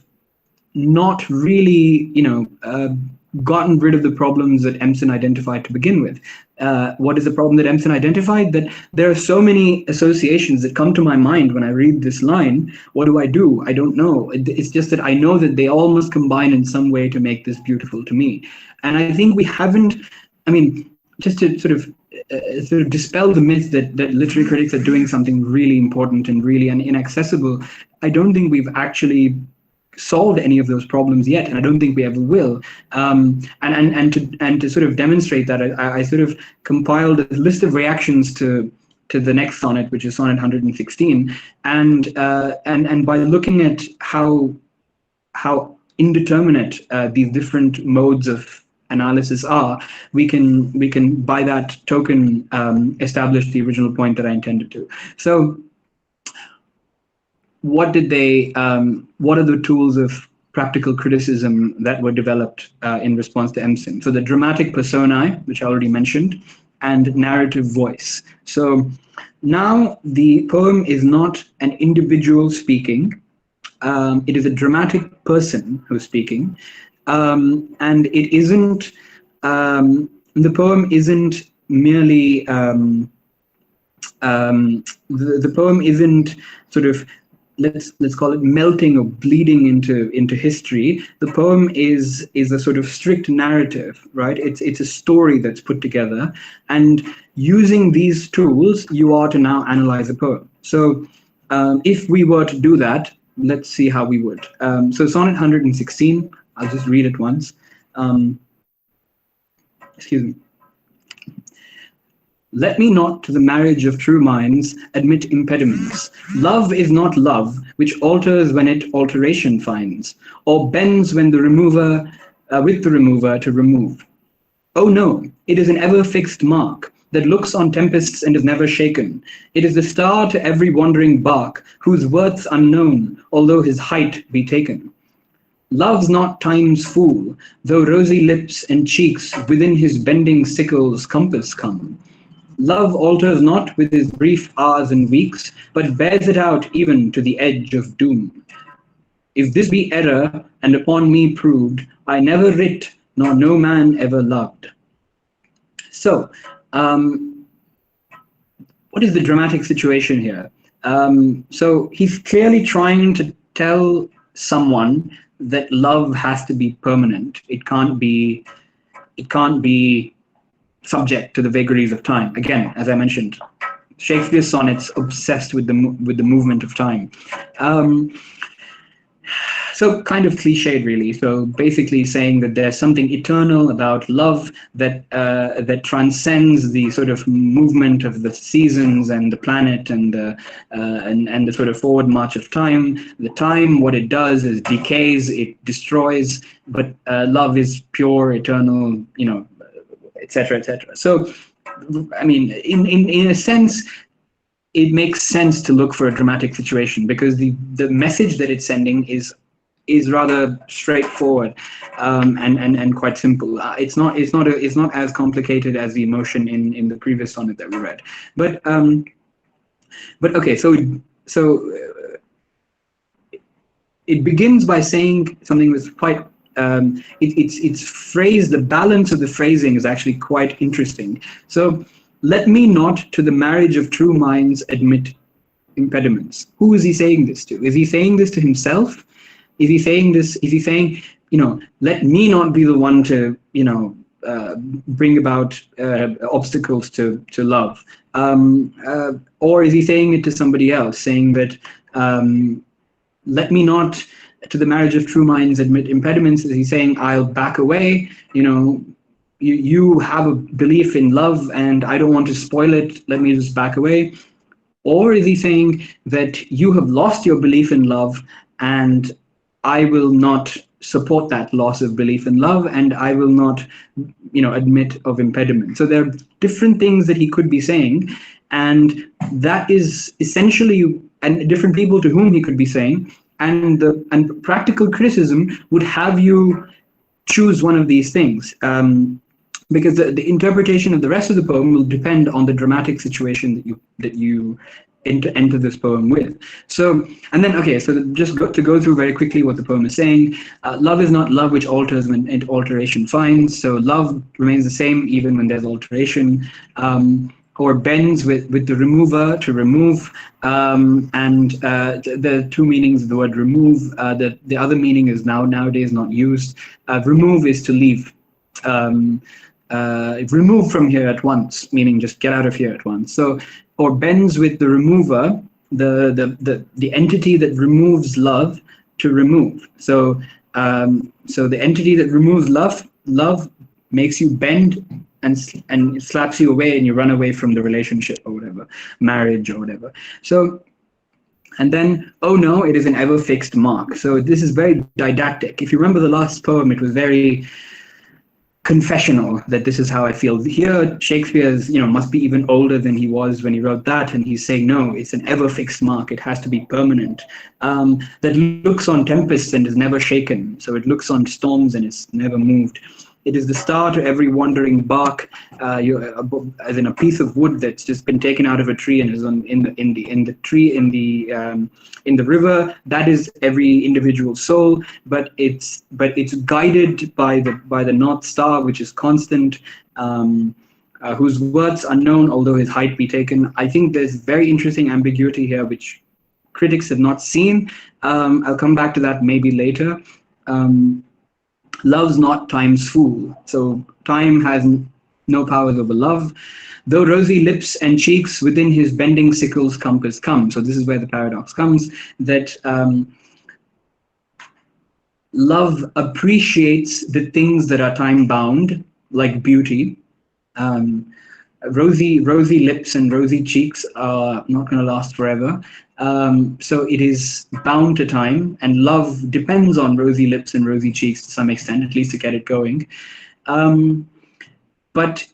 not really, gotten rid of the problems that Empson identified to begin with. What is the problem that Empson identified? That there are so many associations that come to my mind when I read this line. What do? I don't know. It's just that I know that they all must combine in some way to make this beautiful to me. And I think we haven't, just to sort of dispel the myth that literary critics are doing something really important and really inaccessible, I don't think we've actually solved any of those problems yet, and I don't think we ever will. And to sort of demonstrate that, I sort of compiled a list of reactions to the next sonnet, which is sonnet 116, and by looking at how indeterminate these different modes of analysis are, we can by that token establish the original point that I intended to. So what are the tools of practical criticism that were developed in response to Empson? So the dramatic personae, which I already mentioned, and narrative voice. So now the poem is not an individual speaking. It is a dramatic person who's speaking. And it isn't, the poem isn't merely, the poem isn't sort of, let's call it melting or bleeding into history. The poem is a sort of strict narrative, right? It's a story that's put together, and using these tools, you are to now analyze a poem. So if we were to do that, let's see how we would. So sonnet 116, I'll just read it once. Excuse me. Let me not to the marriage of true minds admit impediments. Love is not love, which alters when it alteration finds, or bends when the remover, with the remover to remove. Oh no, it is an ever-fixed mark that looks on tempests and is never shaken. It is the star to every wandering bark, whose worth's unknown, although his height be taken. Love's not time's fool, though rosy lips and cheeks within his bending sickle's compass come. Love alters not with his brief hours and weeks, but bears it out even to the edge of doom. If this be error, and upon me proved, I never writ, nor no man ever loved. So, what is the dramatic situation here? So he's clearly trying to tell someone that love has to be permanent. It can't be subject to the vagaries of time. Again, as I mentioned, Shakespeare's sonnets obsessed with the movement of time. So kind of cliched, really. So basically saying that there's something eternal about love that transcends the sort of movement of the seasons and the planet and the sort of forward march of time. The time, what it does is decays, it destroys, but love is pure, eternal, etc., etc. So, I mean, in a sense, it makes sense to look for a dramatic situation because the message that it's sending is rather straightforward and quite simple. It's not as complicated as the emotion in the previous sonnet that we read. But okay, so it begins by saying something that's quite. It's phrased, the balance of the phrasing is actually quite interesting. So, let me not to the marriage of true minds admit impediments. Who is he saying this to? Is he saying this to himself? Is he saying, let me not be the one to, bring about obstacles to love? Or is he saying it to somebody else, saying that, let me not to the marriage of true minds admit impediments? Is he saying, I'll back away, you have a belief in love and I don't want to spoil it, let me just back away? Or is he saying that you have lost your belief in love and I will not support that loss of belief in love and I will not, admit of impediment? So there are different things that he could be saying, and that is essentially, and different people to whom he could be saying, and practical criticism would have you choose one of these things. Because the interpretation of the rest of the poem will depend on the dramatic situation that you enter this poem with. So, and then, okay, so just to go through very quickly what the poem is saying. Love is not love which alters when alteration finds. So love remains the same even when there's alteration. Or bends with the remover, to remove. And the two meanings of the word remove. The other meaning is nowadays not used. Remove is to leave. Remove from here at once, meaning just get out of here at once. So, or bends with the remover, the entity that removes love, to remove. So, so the entity that removes love makes you bend and slaps you away, and you run away from the relationship or whatever, marriage or whatever. So, and then, oh no, it is an ever fixed mark. So this is very didactic. If you remember the last poem, it was very confessional, that this is how I feel. Here, Shakespeare's, must be even older than he was when he wrote that, and he's saying, no, it's an ever fixed mark. It has to be permanent. That looks on tempests and is never shaken. So it looks on storms and it's never moved. It is the star to every wandering bark, as in a piece of wood that's just been taken out of a tree and is in the river. That is every individual soul, but it's guided by the North Star, which is constant, whose words are known, although his height be taken. I think there's very interesting ambiguity here, which critics have not seen. I'll come back to that maybe later. Love's not time's fool. So time has no powers over love. Though rosy lips and cheeks within his bending sickle's compass come. So this is where the paradox comes, that love appreciates the things that are time bound, like beauty. Rosy lips and rosy cheeks are not going to last forever. So it is bound to time, and love depends on rosy lips and rosy cheeks to some extent, at least to get it going. But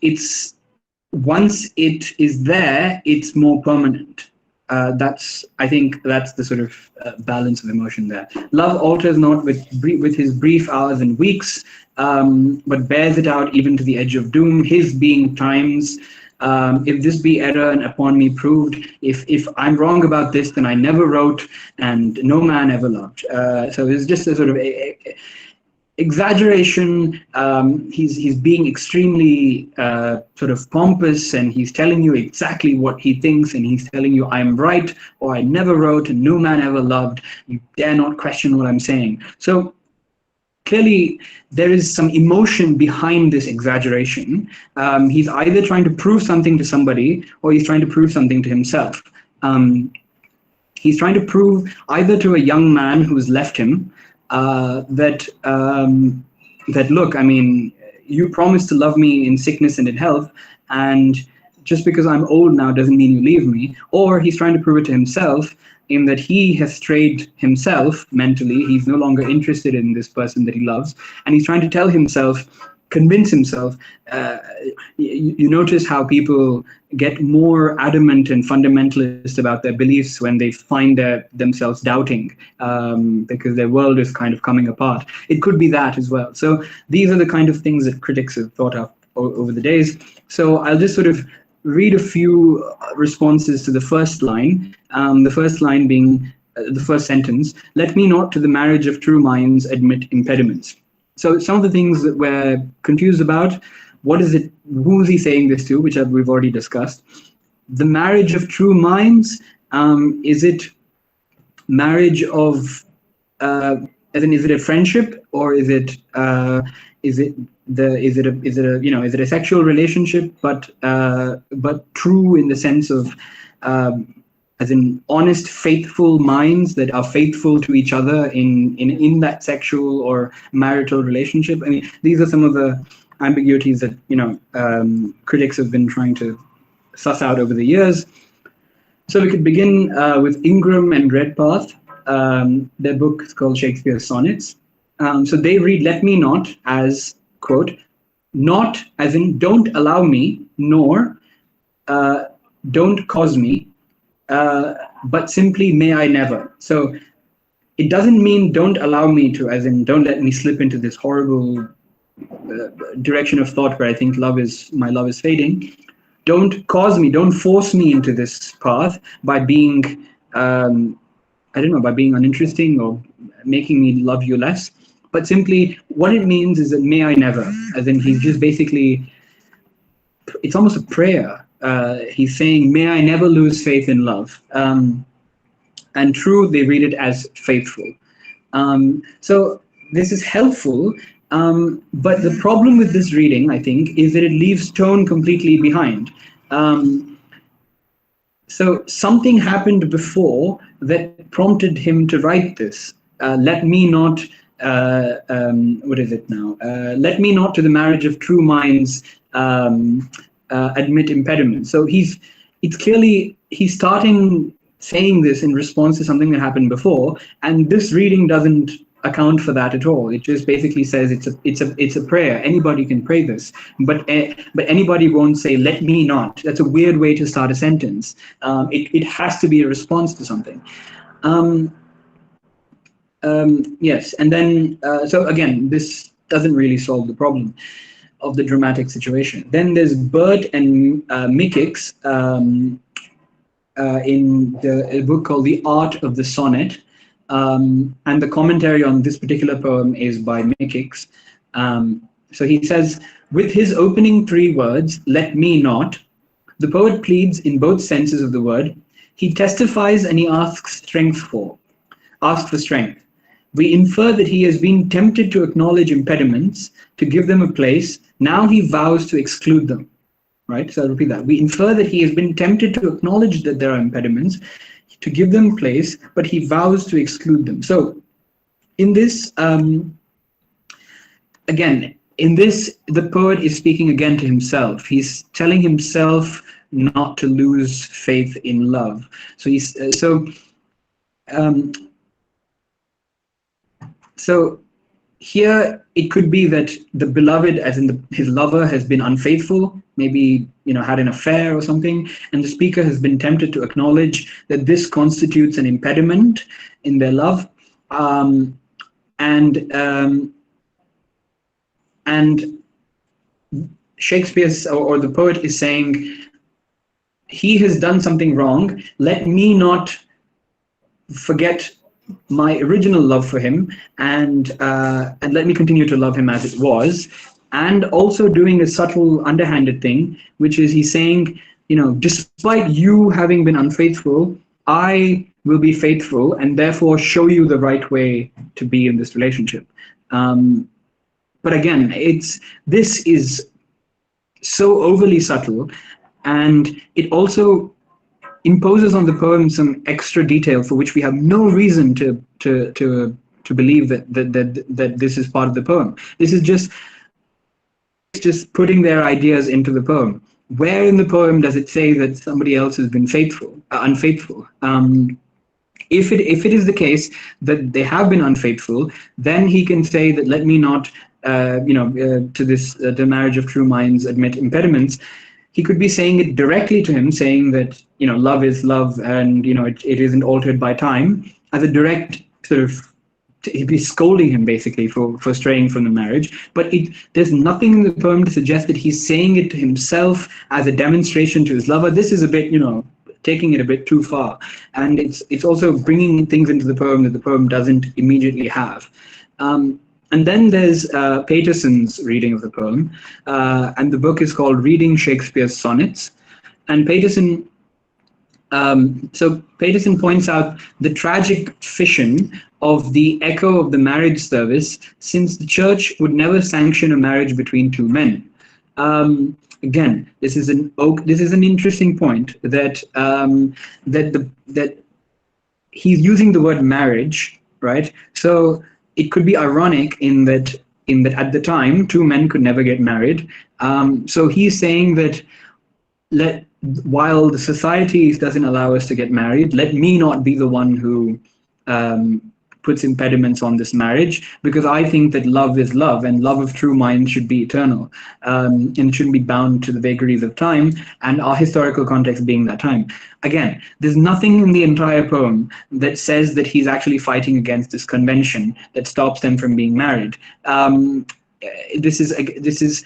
once it is there, it's more permanent. I think that's the sort of balance of emotion there. Love alters not with his brief hours and weeks, but bears it out even to the edge of doom. His being times. If this be error and upon me proved, if I'm wrong about this, then I never wrote, and no man ever loved. So it's just a sort of exaggeration. He's being extremely sort of pompous, and he's telling you exactly what he thinks, and he's telling you, I'm right, or I never wrote, and no man ever loved. You dare not question what I'm saying. So clearly, there is some emotion behind this exaggeration. He's either trying to prove something to somebody, or he's trying to prove something to himself. He's trying to prove either to a young man who's left him that look, I mean, you promised to love me in sickness and in health, and just because I'm old now doesn't mean you leave me. Or he's trying to prove it to himself, in that he has strayed himself mentally. He's no longer interested in this person that he loves, and he's trying to convince himself. You notice how people get more adamant and fundamentalist about their beliefs when they find themselves doubting, because their world is kind of coming apart. It could be that as well. So these are the kind of things that critics have thought of over the days. So I'll just sort of read a few responses to the first line. The first line being the first sentence: let me not to the marriage of true minds admit impediments. So some of the things that we're confused about, what is it, who is he saying this to, which we've already discussed. The marriage of true minds, is it marriage of, as in, is it a friendship, or is it a sexual relationship, but true in the sense of, as in honest, faithful minds that are faithful to each other in that sexual or marital relationship? I mean, these are some of the ambiguities that critics have been trying to suss out over the years. So we could begin with Ingram and Redpath. Their book is called Shakespeare's Sonnets. So they read "let me not" as, quote, "not as in don't allow me, nor don't cause me, but simply may I never." So it doesn't mean don't allow me to, as in don't let me slip into this horrible direction of thought where I think my love is fading. Don't cause me, don't force me into this path by being, I don't know, by being uninteresting or making me love you less. But simply what it means is that may I never, as in he's just basically, it's almost a prayer. He's saying, may I never lose faith in love. And true, they read it as faithful. So this is helpful, but the problem with this reading, I think, is that it leaves tone completely behind. So something happened before that prompted him to write this. Let me not, what is it now? Let me not to the marriage of true minds admit impediments. So it's clearly, he's starting saying this in response to something that happened before, and this reading doesn't account for that at all. It just basically says it's a prayer. Anybody can pray this, but anybody won't say let me not. That's a weird way to start a sentence. It has to be a response to something. Yes, and then so again, this doesn't really solve the problem of the dramatic situation. Then there's Burt and Mickix in a book called The Art of the Sonnet. And the commentary on this particular poem is by Mickix. So he says, with his opening 3 words, let me not, the poet pleads in both senses of the word. He testifies and he asks for strength. We infer that he has been tempted to acknowledge impediments, to give them a place. Now he vows to exclude them. Right? So I'll repeat that. We infer that he has been tempted to acknowledge that there are impediments, to give them place, but he vows to exclude them. So in this, again, in this, the poet is speaking again to himself. He's telling himself not to lose faith in love. So he's so here it could be that the beloved, as in his lover, has been unfaithful, maybe had an affair or something, and the speaker has been tempted to acknowledge that this constitutes an impediment in their love, and Shakespeare's or the poet is saying he has done something wrong. Let me not forget my original love for him, and let me continue to love him as it was. And also doing a subtle underhanded thing, which is he's saying, despite you having been unfaithful, I will be faithful and therefore show you the right way to be in this relationship. But again, this is so overly subtle, and it also imposes on the poem some extra detail for which we have no reason to believe that this is part of the poem. This is just putting their ideas into the poem. Where in the poem does it say that somebody else has been unfaithful? If it is the case that they have been unfaithful, then he can say that let me not, to the marriage of true minds admit impediments. He could be saying it directly to him, saying that love is love, and it isn't altered by time, as a direct sort of. He'd be scolding him basically for straying from the marriage, but there's nothing in the poem to suggest that he's saying it to himself as a demonstration to his lover. This is a bit, taking it a bit too far, and it's also bringing things into the poem that the poem doesn't immediately have. And then there's Paterson's reading of the poem, and the book is called Reading Shakespeare's Sonnets, and Paterson. So Paterson points out the tragic fission of the echo of the marriage service, since the church would never sanction a marriage between 2 men. Again, this is an interesting point that that he's using the word marriage, right? So it could be ironic in that at the time 2 men could never get married. So he's saying that while the society doesn't allow us to get married, let me not be the one who puts impediments on this marriage, because I think that love is love, and love of true mind should be eternal, and it shouldn't be bound to the vagaries of time, and our historical context being that time. Again, there's nothing in the entire poem that says that he's actually fighting against this convention that stops them from being married. This is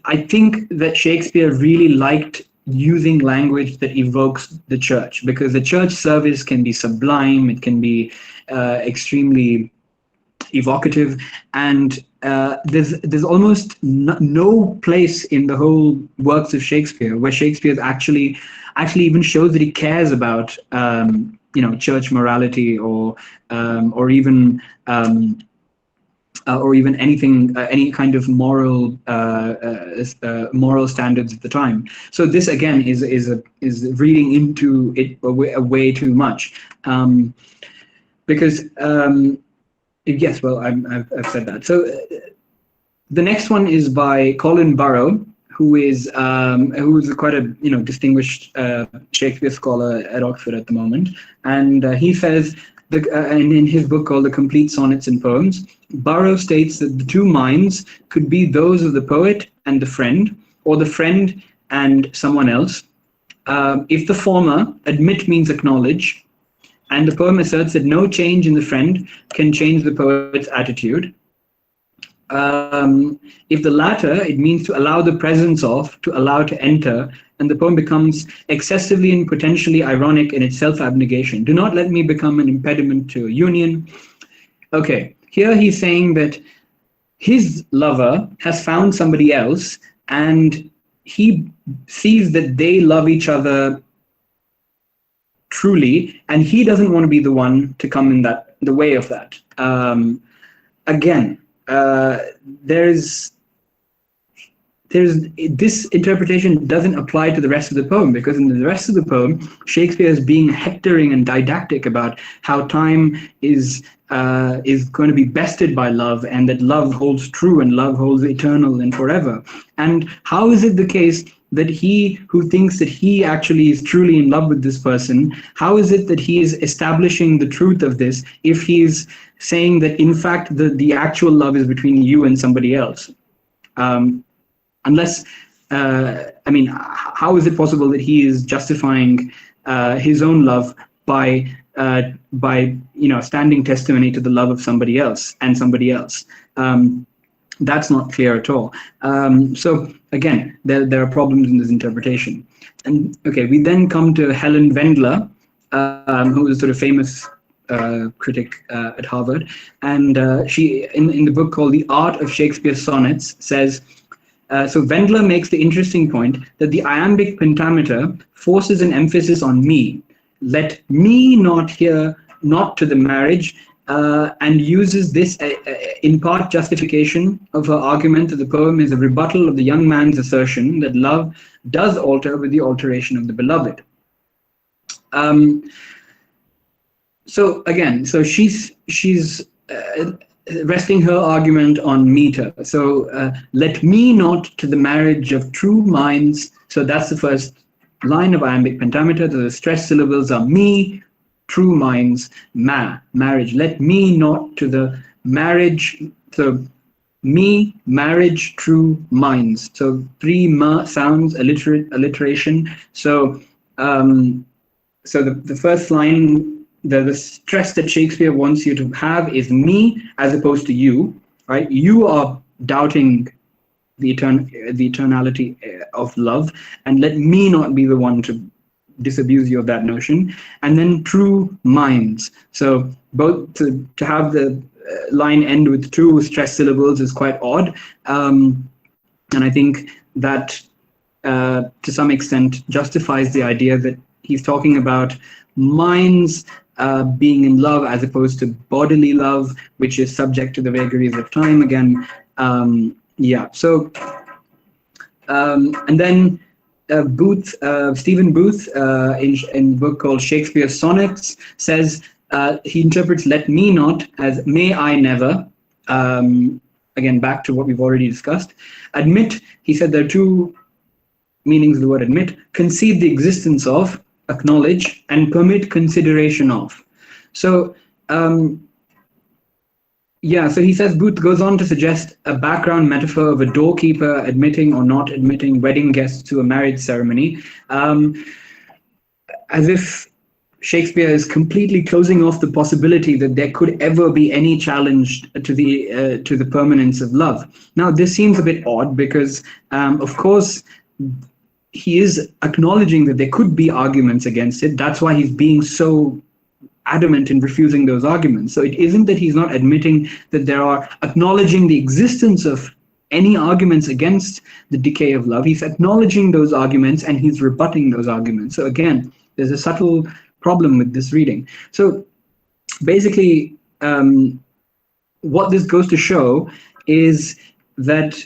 I think that Shakespeare really liked using language that evokes the church, because the church service can be sublime, it can be extremely evocative, and there's almost no place in the whole works of Shakespeare where Shakespeare actually even shows that he cares about church morality or even anything, any kind of moral standards at the time. So this again is reading into it way too much, because yes, well, I've said that. So the next one is by Colin Burrow, who is quite a distinguished Shakespeare scholar at Oxford at the moment, and he says. And in his book called The Complete Sonnets and Poems, Burrow states that the two minds could be those of the poet and the friend, or the friend and someone else. If the former, admit means acknowledge, and the poem asserts that no change in the friend can change the poet's attitude. If the latter, it means to allow the presence of, to allow to enter, and the poem becomes excessively and potentially ironic in its self-abnegation. Do not let me become an impediment to a union. Okay, here he's saying that his lover has found somebody else, and he sees that they love each other truly, and he doesn't want to be the one to come in the way of that. Again, there's this interpretation doesn't apply to the rest of the poem, because in the rest of the poem, Shakespeare is being hectoring and didactic about how time is going to be bested by love, and that love holds true and love holds eternal and forever. And how is it the case that he who thinks that he actually is truly in love with this person, how is it that he is establishing the truth of this if he's saying that in fact the actual love is between you and somebody else? Unless, how is it possible that he is justifying his own love by standing testimony to the love of somebody else and somebody else? That's not clear at all. So again, there are problems in this interpretation. And okay, we then come to Helen Wendler, who is sort of famous critic at Harvard, and she in the book called The Art of Shakespeare's Sonnets says. So Wendler makes the interesting point that the iambic pentameter forces an emphasis on me. Let me not hear not to the marriage, and uses this in part justification of her argument that the poem is a rebuttal of the young man's assertion that love does alter with the alteration of the beloved. So again, so she's resting her argument on meter. So let me not to the marriage of true minds. So that's the first line of iambic pentameter. The stressed syllables are me, true minds, marriage. Let me not to the marriage. So me, marriage, true minds. So three ma sounds, alliteration. So the first line, the stress that Shakespeare wants you to have is me as opposed to you, right? You are doubting the eternality of love, and let me not be the one to disabuse you of that notion. And then true minds. So both to have the line end with two stressed syllables is quite odd. And I think that to some extent justifies the idea that he's talking about minds being in love as opposed to bodily love, which is subject to the vagaries of time again. So and then Booth, Stephen Booth, in a book called Shakespeare's Sonnets, says he interprets "let me not" as "may I never." Again, back to what we've already discussed. Admit, he said there are two meanings of the word admit: concede the existence of, acknowledge, and permit consideration of. So yeah, so he says Booth goes on to suggest a background metaphor of a doorkeeper admitting or not admitting wedding guests to a marriage ceremony, as if Shakespeare is completely closing off the possibility that there could ever be any challenge to the permanence of love. Now, this seems a bit odd because, of course, he is acknowledging that there could be arguments against it. That's why he's being so adamant in refusing those arguments. So it isn't that he's not admitting that there are, acknowledging the existence of any arguments against the decay of love. He's acknowledging those arguments and he's rebutting those arguments. So again, there's a subtle problem with this reading. So basically, what this goes to show is that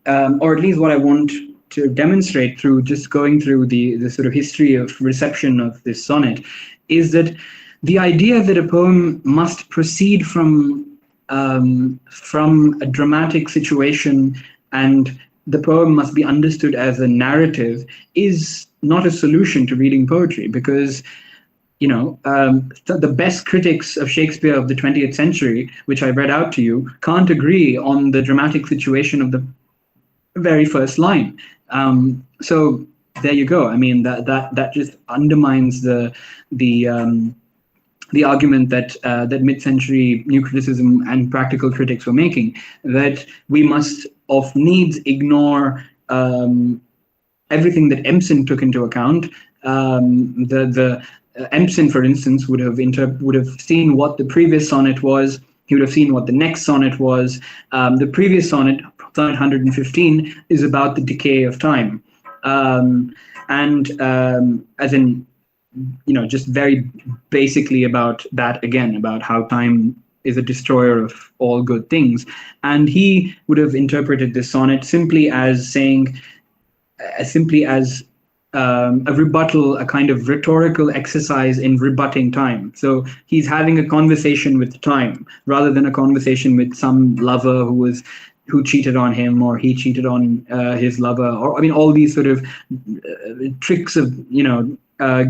or at least what I want to demonstrate through just going through the sort of history of reception of this sonnet, is that the idea that a poem must proceed from a dramatic situation and the poem must be understood as a narrative is not a solution to reading poetry, because the best critics of Shakespeare of the 20th century, which I read out to you, can't agree on the dramatic situation of the very first line. So there you go. I mean, that just undermines the argument that mid-century new criticism and practical critics were making, that we must of needs ignore everything that Empson took into account. Empson, for instance, would have seen what the previous sonnet was. He would have seen what the next sonnet was. The previous sonnet 115, is about the decay of time, and as in, just very basically about that again, about how time is a destroyer of all good things. And he would have interpreted this sonnet simply as saying, a rebuttal, a kind of rhetorical exercise in rebutting time. So he's having a conversation with time rather than a conversation with some lover who cheated on him, or he cheated on his lover, or all these sort of tricks of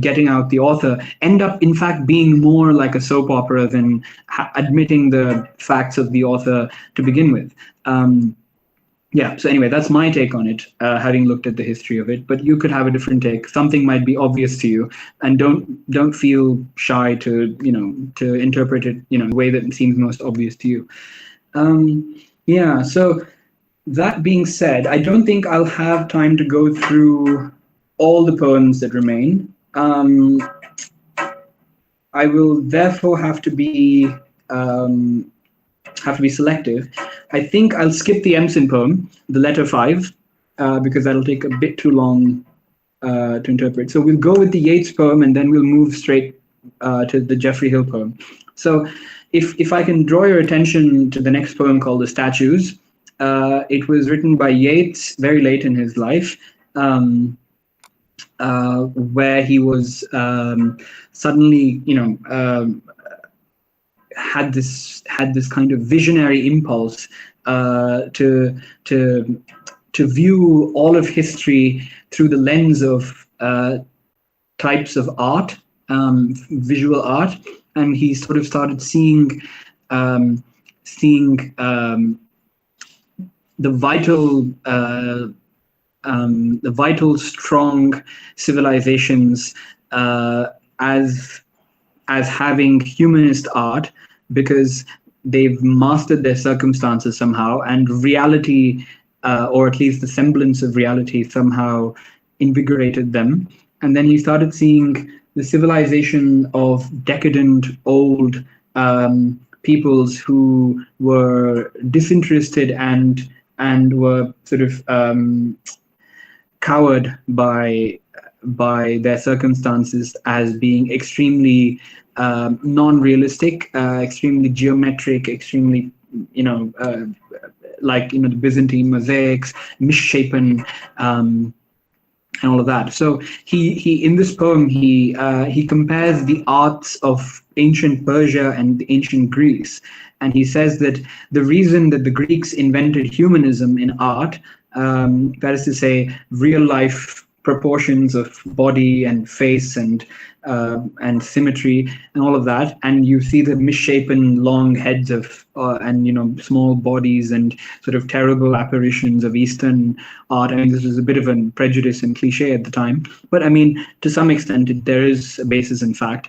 getting out the author end up in fact being more like a soap opera than admitting the facts of the author to begin with. Yeah, so anyway, that's my take on it, having looked at the history of it. But you could have a different take. Something might be obvious to you, and don't feel shy to to interpret it the way that seems most obvious to you. Yeah. So that being said, I don't think I'll have time to go through all the poems that remain. I will therefore have to be selective. I think I'll skip the Empson poem, the letter 5, because that'll take a bit too long to interpret. So we'll go with the Yeats poem, and then we'll move straight to the Geoffrey Hill poem. So if I can draw your attention to the next poem called The Statues, it was written by Yeats very late in his life, where he was suddenly, had this kind of visionary impulse to view all of history through the lens of types of art, visual art, and he sort of started seeing the vital, strong civilizations as having humanist art, because they've mastered their circumstances somehow, and reality, or at least the semblance of reality, somehow invigorated them. And then he started seeing the civilization of decadent old peoples who were disinterested and were sort of cowed by their circumstances as being extremely non-realistic, extremely geometric, extremely like the Byzantine mosaics, misshapen, and all of that. So he in this poem he compares the arts of ancient Persia and ancient Greece, and he says that the reason that the Greeks invented humanism in art, that is to say, real life proportions of body and face and symmetry and all of that, and you see the misshapen long heads of and small bodies and sort of terrible apparitions of Eastern art. I mean, this was a bit of a prejudice and cliche at the time, but I mean, to some extent, there is a basis in fact.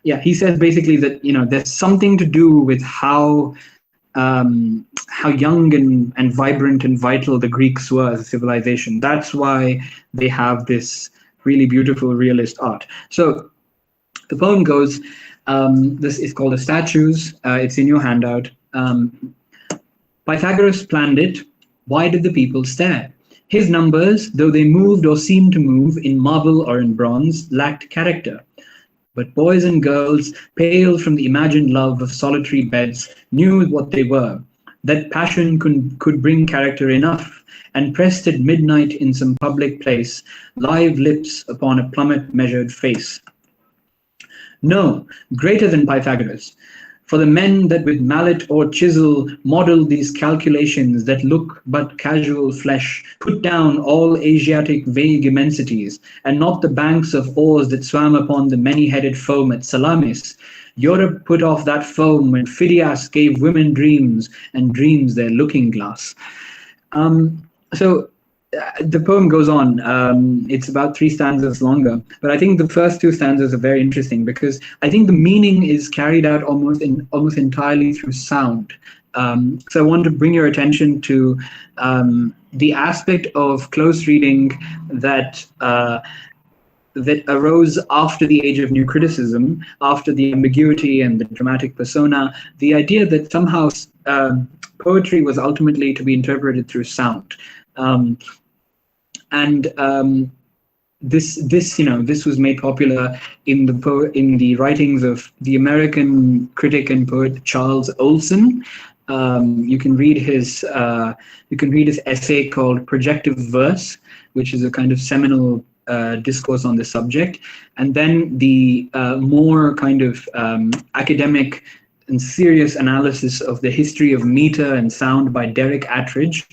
Yeah, he says basically that there's something to do with how young and vibrant and vital the Greeks were as a civilization. That's why they have this really beautiful realist art. So the poem goes, this is called The Statues. It's in your handout. Pythagoras planned it. Why did the people stare? His numbers, though they moved or seemed to move in marble or in bronze, lacked character. But boys and girls, pale from the imagined love of solitary beds, knew what they were, that passion could bring character enough, and pressed at midnight in some public place, live lips upon a plummet measured face. No, greater than Pythagoras, for the men that with mallet or chisel model these calculations that look but casual flesh, put down all Asiatic vague immensities, and not the banks of oars that swam upon the many-headed foam at Salamis. Europe put off that foam when Phidias gave women dreams, and dreams their looking-glass. So the poem goes on. It's about 3 stanzas longer, but I think the first 2 stanzas are very interesting because I think the meaning is carried out almost entirely through sound. So I want to bring your attention to the aspect of close reading that arose after the age of new criticism, after the ambiguity and the dramatic persona, the idea that somehow poetry was ultimately to be interpreted through sound. This was made popular in the writings of the American critic and poet Charles Olson. You can read his essay called Projective Verse, which is a kind of seminal discourse on this subject, and then the more kind of academic and serious analysis of the history of meter and sound by Derek Attridge.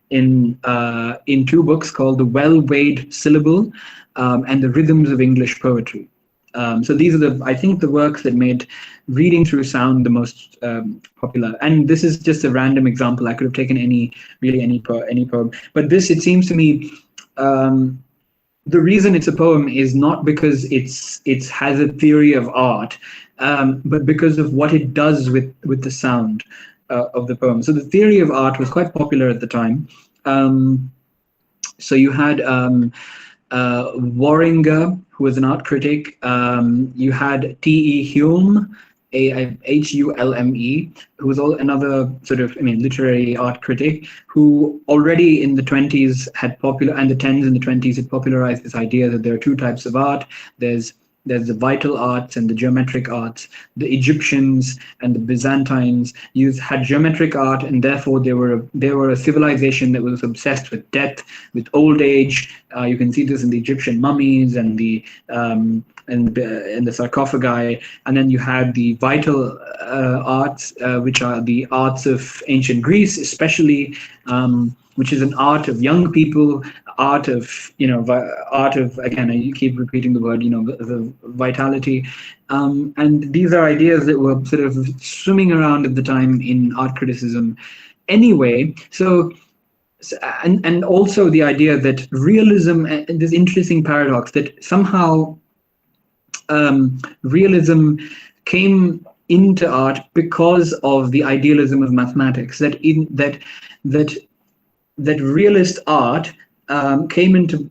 In 2 books called The Well-Weighed Syllable and The Rhythms of English Poetry. So these are I think the works that made reading through sound the most popular. And this is just a random example. I could have taken any poem. But this, it seems to me, the reason it's a poem is not because it has a theory of art, but because of what it does with the sound of the poem. So the theory of art was quite popular at the time. So you had Warringer, who was an art critic. You had T.E. Hume, Hulme, who was another sort of literary art critic, who already in the 20s and the 10s and the 20s had popularized this idea that there are 2 types of art. There's the vital arts and the geometric arts. The Egyptians and the Byzantines had geometric art, and therefore they were a civilization that was obsessed with death, with old age. You can see this in the Egyptian mummies and the sarcophagi. And then you had the vital arts, which are the arts of ancient Greece, especially, which is an art of young people, art of again, you keep repeating the word, the vitality, and these are ideas that were sort of swimming around at the time in art criticism anyway. So and also the idea that realism, and this interesting paradox that somehow realism came into art because of the idealism of mathematics, that realist art came into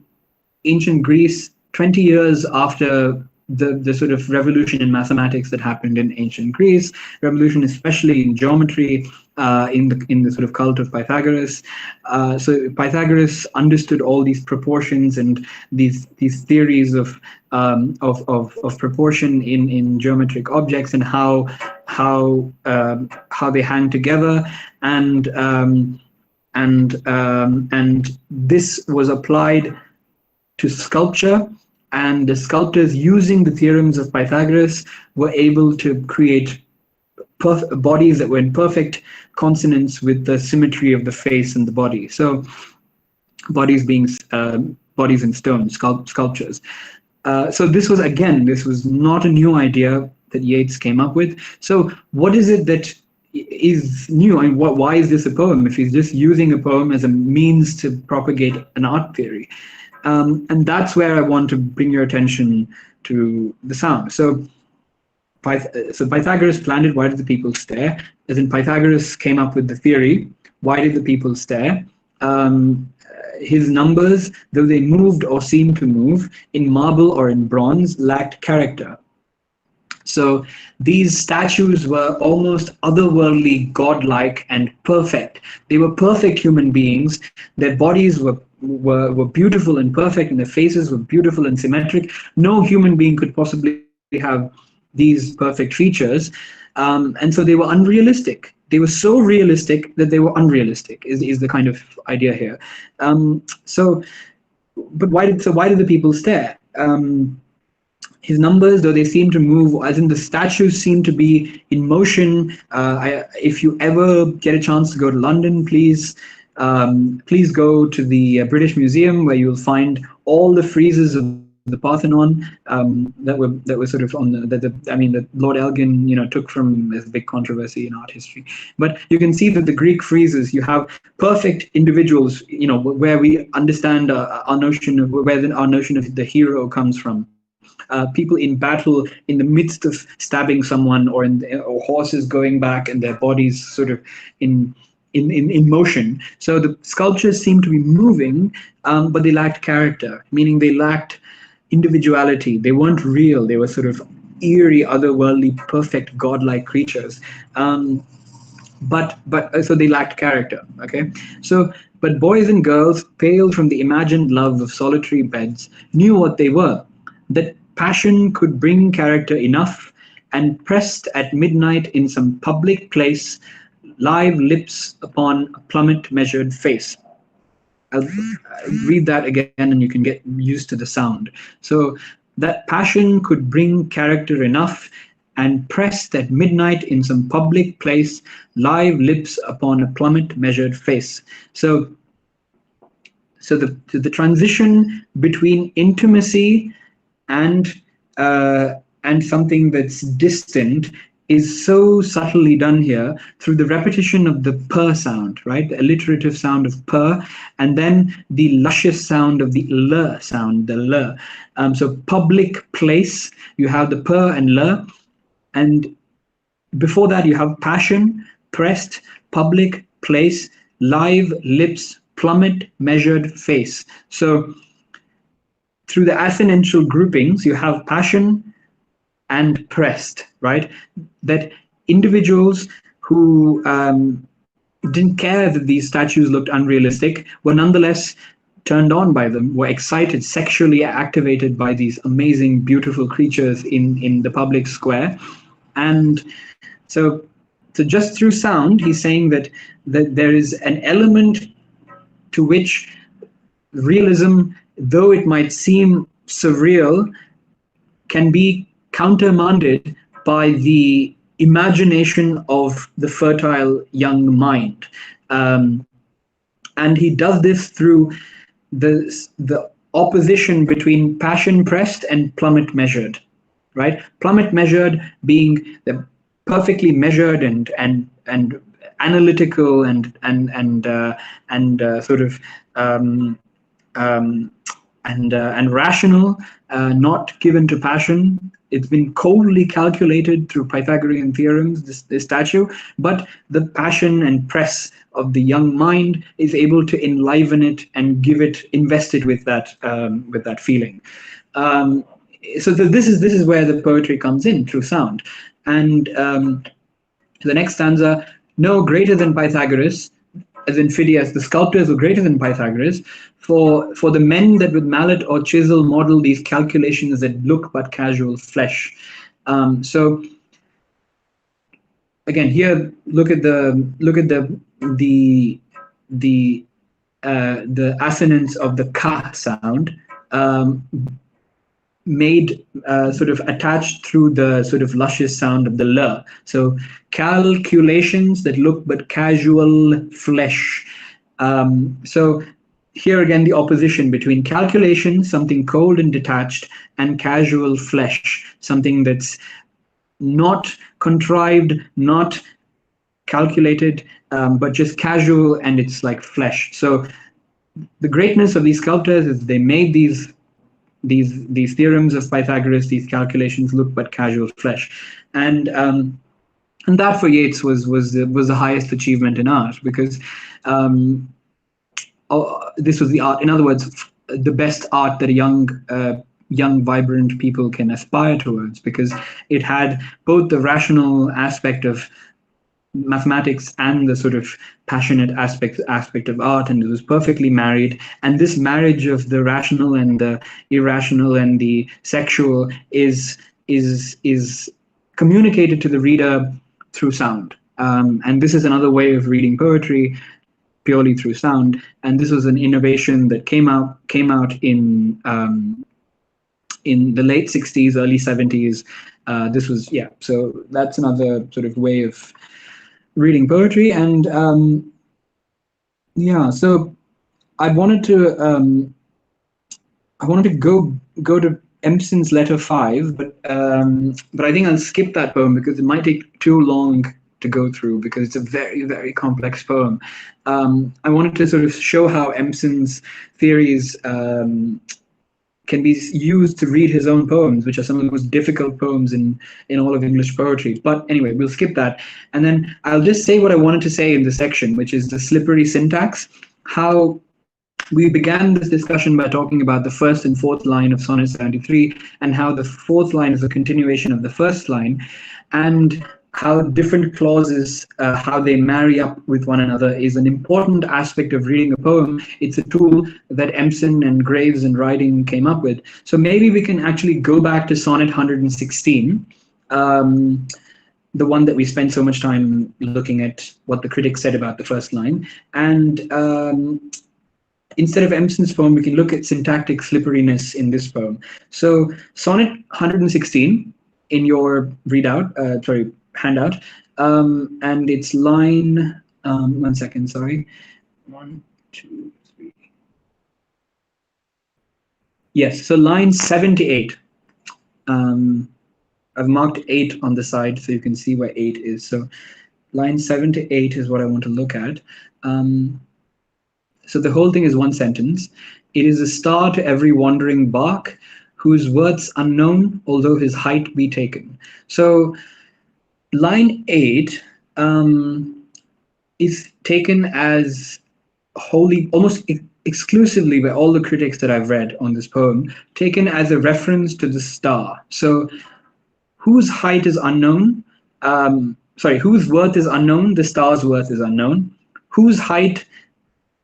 ancient Greece 20 years after the sort of revolution in mathematics that happened in ancient Greece, revolution especially in geometry, in the sort of cult of Pythagoras. So Pythagoras understood all these proportions and these theories of proportion in geometric objects and how they hang together, and this was applied to sculpture, and the sculptors, using the theorems of Pythagoras, were able to create bodies that were in perfect consonance with the symmetry of the face and the body. So bodies being bodies in stone, sculptures. So this was not a new idea that Yeats came up with. So what is it that is new? I mean, why is this a poem if he's just using a poem as a means to propagate an art theory? And that's where I want to bring your attention to the sound. So Pythagoras planned it, why did the people stare? As in Pythagoras came up with the theory, why did the people stare? His numbers, though they moved or seemed to move, in marble or in bronze, lacked character. So these statues were almost otherworldly, godlike, and perfect. They were perfect human beings. Their bodies were beautiful and perfect, and their faces were beautiful and symmetric. No human being could possibly have these perfect features, and so they were unrealistic. They were so realistic that they were unrealistic. Is the kind of idea here. But why did the people stare? His numbers, though they seem to move, as in the statues seem to be in motion. If you ever get a chance to go to London, please go to the British Museum, where you'll find all the friezes of the Parthenon that were sort of on that Lord Elgin took from as a big controversy in art history. But you can see that the Greek friezes, you have perfect individuals, where we understand our notion of the hero comes from. People in battle in the midst of stabbing someone, or horses going back and their bodies sort of in motion. So the sculptures seem to be moving, but they lacked character, meaning they lacked individuality. They weren't real. They were sort of eerie, otherworldly, perfect, godlike creatures. But so they lacked character. Okay, so but boys and girls, pale from the imagined love of solitary beds, knew what they were. That passion could bring character enough, and pressed at midnight in some public place, live lips upon a plummet measured face. I'll read that again and you can get used to the sound. So that passion could bring character enough, and pressed at midnight in some public place, live lips upon a plummet measured face. So the transition between intimacy and something that's distant is so subtly done here through the repetition of the per sound, right? The alliterative sound of per, and then the luscious sound of the l sound, the l. So public place, you have the per and l, and before that you have passion, pressed, public, place, live, lips, plummet, measured, face. So through the assonantial groupings, you have passion and pressed, right? That individuals who didn't care that these statues looked unrealistic were nonetheless turned on by them, were excited, sexually activated by these amazing, beautiful creatures in the public square. And so just through sound, he's saying that there is an element to which realism, though it might seem surreal, can be countermanded by the imagination of the fertile young mind. And he does this through the opposition between passion pressed and plummet measured, right? Plummet measured being the perfectly measured and analytical and sort of and rational, not given to passion. It's been coldly calculated through Pythagorean theorems, this statue, but the passion and press of the young mind is able to enliven it and invest it with that feeling. So this is where the poetry comes in through sound. And the next stanza, no greater than Pythagoras, as in Phidias, the sculptors were greater than Pythagoras, for the men that with mallet or chisel model these calculations that look but casual flesh. So again, here look at the assonance of the ka sound, made sort of attached through the sort of luscious sound of the l. So calculations that look but casual flesh. So here again the opposition between calculation, something cold and detached, and casual flesh, something that's not contrived, not calculated, but just casual, and it's like flesh. So the greatness of these sculptors is they made these theorems of Pythagoras, these calculations look but casual flesh, and that for Yeats was the highest achievement in art, because this was the art. In other words, the best art that a young, vibrant people can aspire towards, because it had both the rational aspect of mathematics and the sort of passionate aspect of art, and it was perfectly married. And this marriage of the rational and the irrational and the sexual is communicated to the reader through sound. And this is another way of reading poetry, purely through sound. And this was an innovation that came out in the late 60s, early 70s. This was, yeah. So that's another sort of way of reading poetry. And yeah, so I wanted to go to Empson's Letter 5, but I think I'll skip that poem because it might take too long to go through, because it's a very, very complex poem. I wanted to sort of show how Empson's theories can be used to read his own poems, which are some of the most difficult poems in all of English poetry. But anyway, we'll skip that. And then I'll just say what I wanted to say in the section, which is the slippery syntax, how we began this discussion by talking about the first and fourth line of Sonnet 73, and how the fourth line is a continuation of the first line, and how different clauses, how they marry up with one another, is an important aspect of reading a poem. It's a tool that Empson and Graves and Riding came up with. So maybe we can actually go back to Sonnet 116, the one that we spent so much time looking at what the critic said about the first line. And instead of Empson's poem, we can look at syntactic slipperiness in this poem. So Sonnet 116 in your handout, and it's line, 1 second, sorry. 1, 2, 3. Yes, so line 7 to 8. I've marked 8 on the side so you can see where 8 is. So line 7 to 8 is what I want to look at. So the whole thing is one sentence. It is a star to every wandering bark, whose worth's unknown, although his height be taken. So line 8 is taken as wholly, almost exclusively by all the critics that I've read on this poem, taken as a reference to the star. So whose height is unknown, whose worth is unknown, the star's worth is unknown. Whose height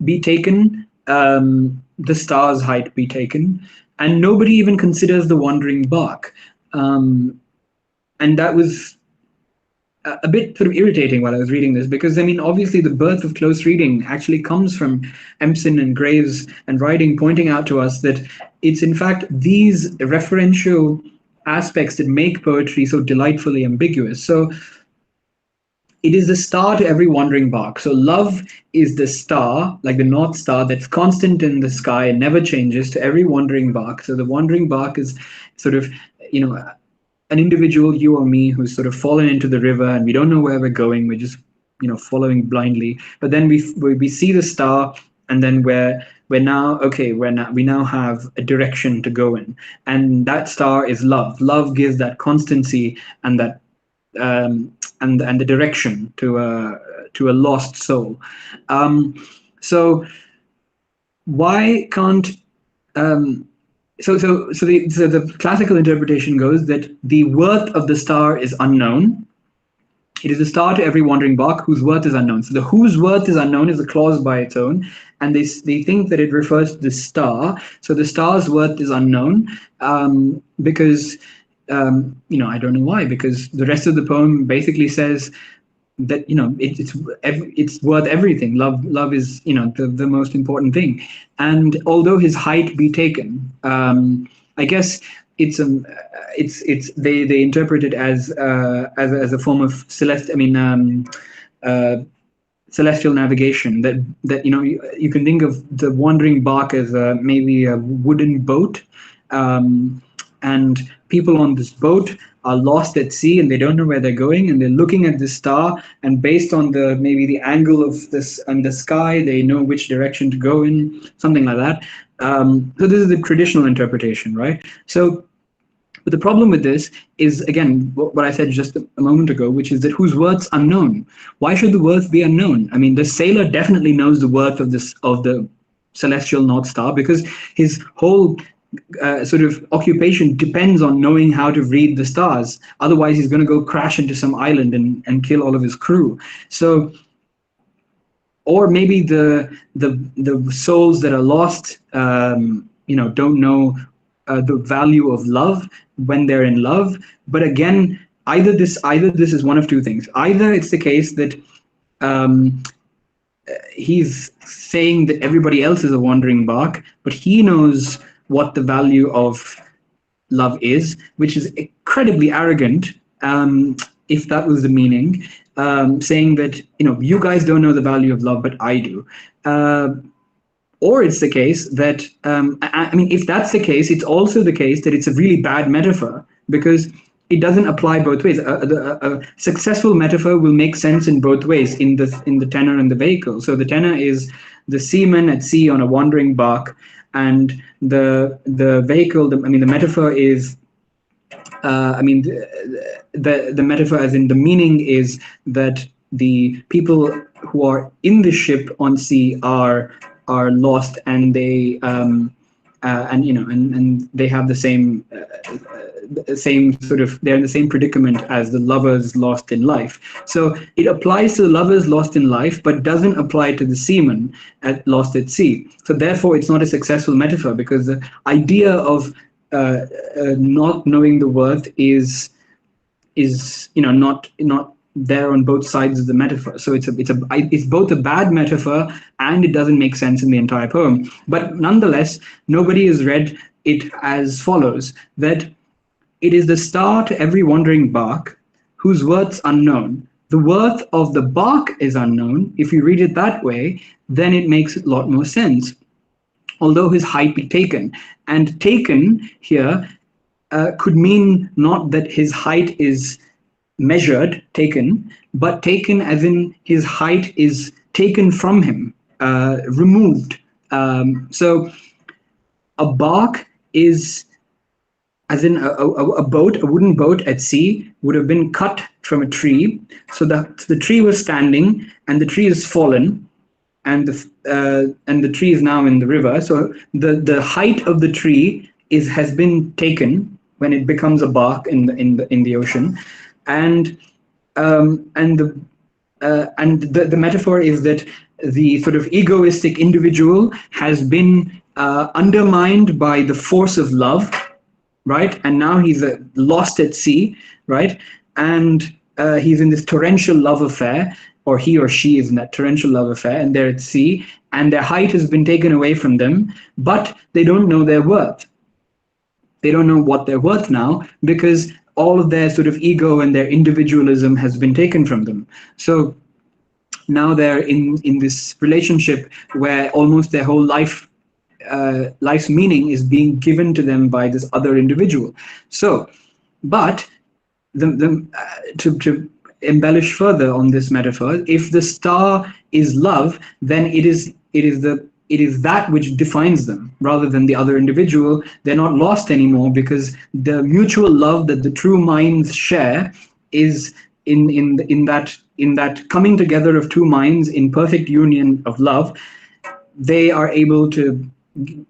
be taken, the star's height be taken. And nobody even considers the wandering bark. And that was a bit sort of irritating while I was reading this, because I mean, obviously the birth of close reading actually comes from Empson and Graves and Riding pointing out to us that it's in fact these referential aspects that make poetry so delightfully ambiguous. So it is the star to every wandering bark. So love is the star, like the North Star, that's constant in the sky and never changes, to every wandering bark. So the wandering bark is sort of, an individual, you or me, who's sort of fallen into the river and we don't know where we're going. We're just, following blindly. But then we see the star, and then we now have a direction to go in, and that star is love. Love gives that constancy and that and the direction to a lost soul. So why can't So the classical interpretation goes that the worth of the star is unknown. It is a star to every wandering bark whose worth is unknown. So the whose worth is unknown is a clause by its own, and they think that it refers to the star. So the star's worth is unknown because I don't know why, because the rest of the poem basically says that it's worth everything. Love is the most important thing. And although his height be taken, I guess they interpret it as a form of celestial navigation. That you can think of the wandering bark as maybe a wooden boat, and people on this boat are lost at sea and they don't know where they're going, and they're looking at this star, and based on the maybe the angle of this and the sky, they know which direction to go in, something like that. So this is the traditional interpretation, right? So but the problem with this is, again, what I said just a moment ago, which is that whose worth's unknown. Why should the worth be unknown? I mean, the sailor definitely knows the worth of the celestial North Star, because his whole sort of occupation depends on knowing how to read the stars. Otherwise, he's going to go crash into some island and kill all of his crew. So, or maybe the souls that are lost, don't know the value of love when they're in love. But again, either this is one of two things. Either it's the case that he's saying that everybody else is a wandering bark, but he knows what the value of love is, which is incredibly arrogant, if that was the meaning, saying that, you guys don't know the value of love, but I do. Or it's the case that, if that's the case, it's also the case that it's a really bad metaphor, because it doesn't apply both ways. A successful metaphor will make sense in both ways, in the tenor and the vehicle. So the tenor is the seaman at sea on a wandering bark, and the vehicle, the metaphor is, the metaphor, as in the meaning, is that the people who are in the ship on sea are lost, and they and they have the same sort of, they're in the same predicament as the lovers lost in life. So it applies to the lovers lost in life, but doesn't apply to the seamen lost at sea. So therefore, it's not a successful metaphor, because the idea of not knowing the worth is not there on both sides of the metaphor. So it's both a bad metaphor, and it doesn't make sense in the entire poem. But nonetheless, nobody has read it as follows: that it is the star to every wandering bark, whose worth's unknown. The worth of the bark is unknown. If you read it that way, then it makes a lot more sense. Although his height be taken, and taken here could mean not that his height is measured, taken, but taken as in his height is taken from him, removed. So a bark is, as in a boat, a wooden boat at sea would have been cut from a tree. So the tree was standing, and the tree has fallen, and the tree is now in the river. So the height of the tree has been taken when it becomes a bark in the ocean. And the metaphor is that the sort of egoistic individual has been undermined by the force of love, right? And now he's lost at sea, right? And he's in this torrential love affair, or he or she is in that torrential love affair, and they're at sea, and their height has been taken away from them, but they don't know their worth. They don't know what they're worth now, because all of their sort of ego and their individualism has been taken from them. So now they're in this relationship where almost their whole life's meaning is being given to them by this other individual. So, but to embellish further on this metaphor, if the star is love, then it is that which defines them rather than the other individual. They're not lost anymore, because the mutual love that the true minds share is in that coming together of two minds in perfect union of love. They are able to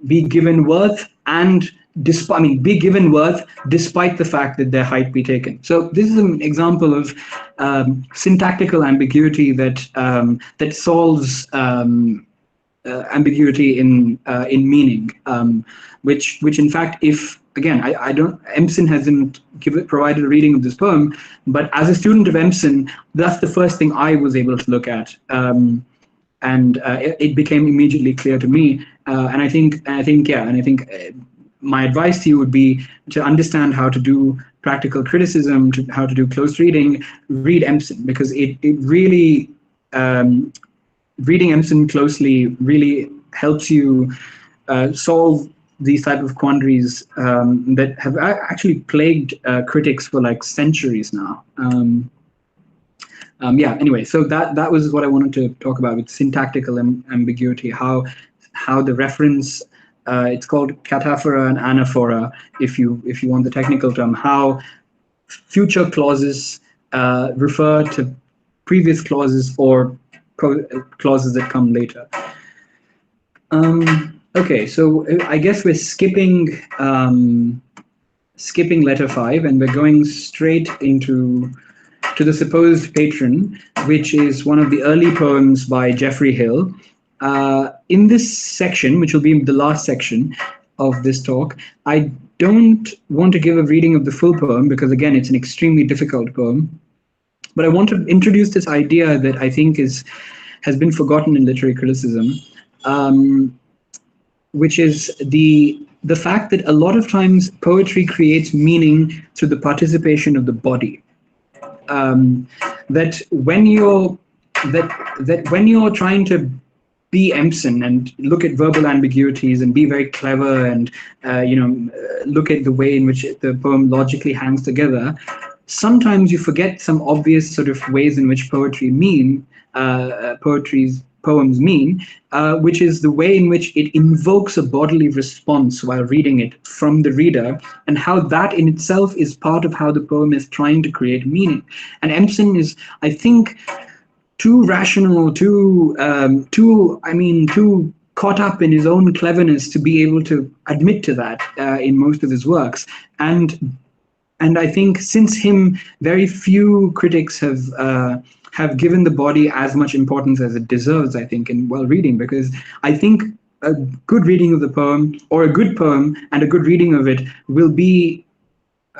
be given worth and be given worth despite the fact that their height be taken. So this is an example of syntactical ambiguity that solves ambiguity in meaning, which in fact, if again, Empson hasn't provided a reading of this poem, but as a student of Empson, that's the first thing I was able to look at, and it became immediately clear to me. And I think my advice to you would be to understand how to do practical criticism, how to do close reading. Read Empson, because it really reading Emerson closely really helps you solve these type of quandaries that have actually plagued critics for like centuries now. Yeah. Anyway, so that was what I wanted to talk about with syntactical ambiguity. How the reference, it's called cataphora and anaphora, if you want the technical term. How future clauses refer to previous clauses or clauses that come later. Okay, so I guess we're skipping letter 5, and we're going straight into the supposed patron, which is one of the early poems by Geoffrey Hill. In this section, which will be the last section of this talk, I don't want to give a reading of the full poem because, again, it's an extremely difficult poem. But I want to introduce this idea that I think has been forgotten in literary criticism, which is the fact that a lot of times poetry creates meaning through the participation of the body. That when you're trying to be Empson and look at verbal ambiguities and be very clever and look at the way in which the poem logically hangs together, sometimes you forget some obvious sort of ways in which poems mean, which is the way in which it invokes a bodily response while reading it from the reader, and how that in itself is part of how the poem is trying to create meaning. And Empson is, I think, too rational, too caught up in his own cleverness to be able to admit to that in most of his works. And I think since him, very few critics have given the body as much importance as it deserves, I think, in while reading, because I think a good reading of the poem, or a good poem and a good reading of it, will be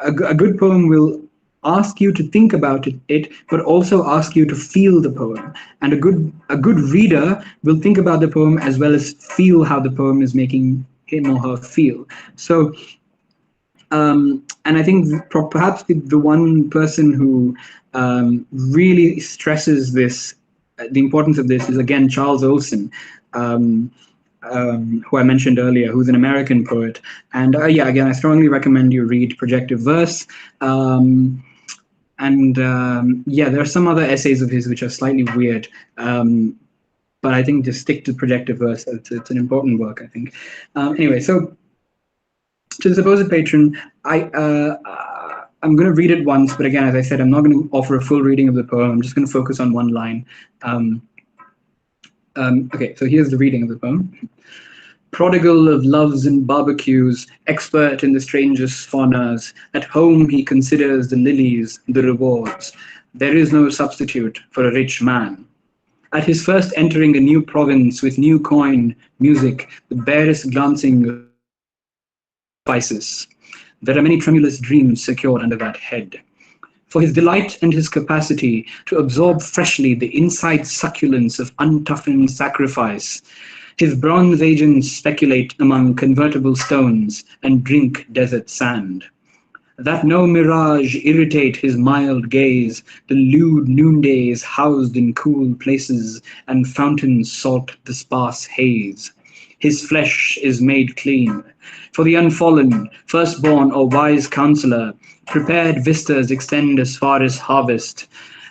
a good poem will ask you to think about it, but also ask you to feel the poem. And a good reader will think about the poem as well as feel how the poem is making him or her feel. So, and I think perhaps the one person who really stresses this, the importance of this, is again Charles Olson, who I mentioned earlier, who's an American poet. And yeah, again, I strongly recommend you read Projective Verse. Yeah, there are some other essays of his which are slightly weird, but I think just stick to Projective Verse. It's an important work, I think. Anyway, so to the supposed patron, I'm going to read it once, but again, as I said, I'm not going to offer a full reading of the poem. I'm just going to focus on one line. Okay, so here's the reading of the poem. Prodigal of loves and barbecues, expert in the strangest faunas, at home he considers the lilies, the rewards. There is no substitute for a rich man. At his first entering a new province with new coin, music, the barest glancing of spices. There are many tremulous dreams secured under that head. For his delight and his capacity to absorb freshly the inside succulence of untoughened sacrifice, his bronze agents speculate among convertible stones and drink desert sand. That no mirage irritate his mild gaze, the lewd noondays housed in cool places, and fountains salt the sparse haze. His flesh is made clean. For the unfallen, firstborn or wise counselor, prepared vistas extend as far as harvest,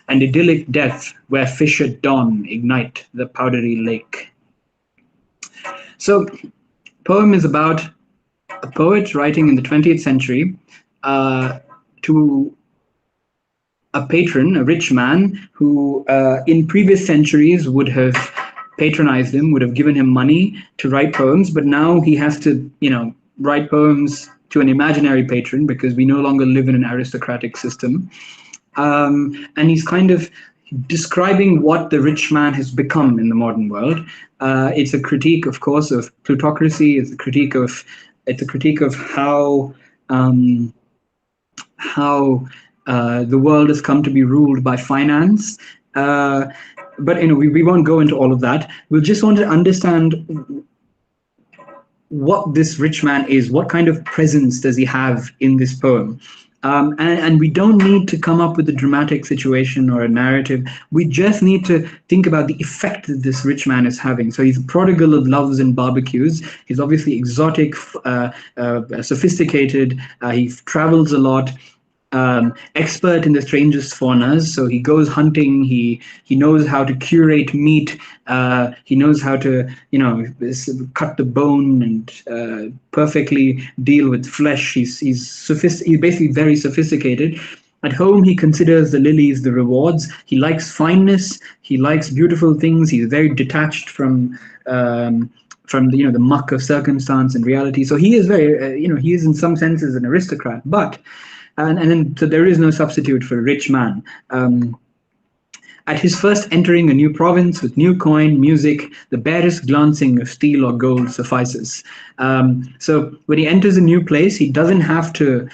and idyllic death where fish at dawn ignite the powdery lake. So, poem is about a poet writing in the 20th century to a patron, a rich man, who in previous centuries would have patronized him, would have given him money to write poems, but now he has to, write poems to an imaginary patron because we no longer live in an aristocratic system. And he's kind of describing what the rich man has become in the modern world. It's a critique, of course, of plutocracy. It's a critique of how the world has come to be ruled by finance. But we won't go into all of that. We'll just want to understand what this rich man is. What kind of presence does he have in this poem? And we don't need to come up with a dramatic situation or a narrative. We just need to think about the effect that this rich man is having. So he's a prodigal of loves and barbecues. He's obviously exotic, sophisticated. He travels a lot. Expert in the strangest faunas. So he goes hunting. He knows how to curate meat. He knows how to cut the bone and perfectly deal with flesh. He's basically very sophisticated. At home, he considers the lilies the rewards. He likes fineness. He likes beautiful things. He's very detached from the muck of circumstance and reality. So he is very he is in some senses an aristocrat, but. And then, so there is no substitute for a rich man. At his first entering a new province with new coin, music, the barest glancing of steel or gold suffices. So when he enters a new place, he doesn't have to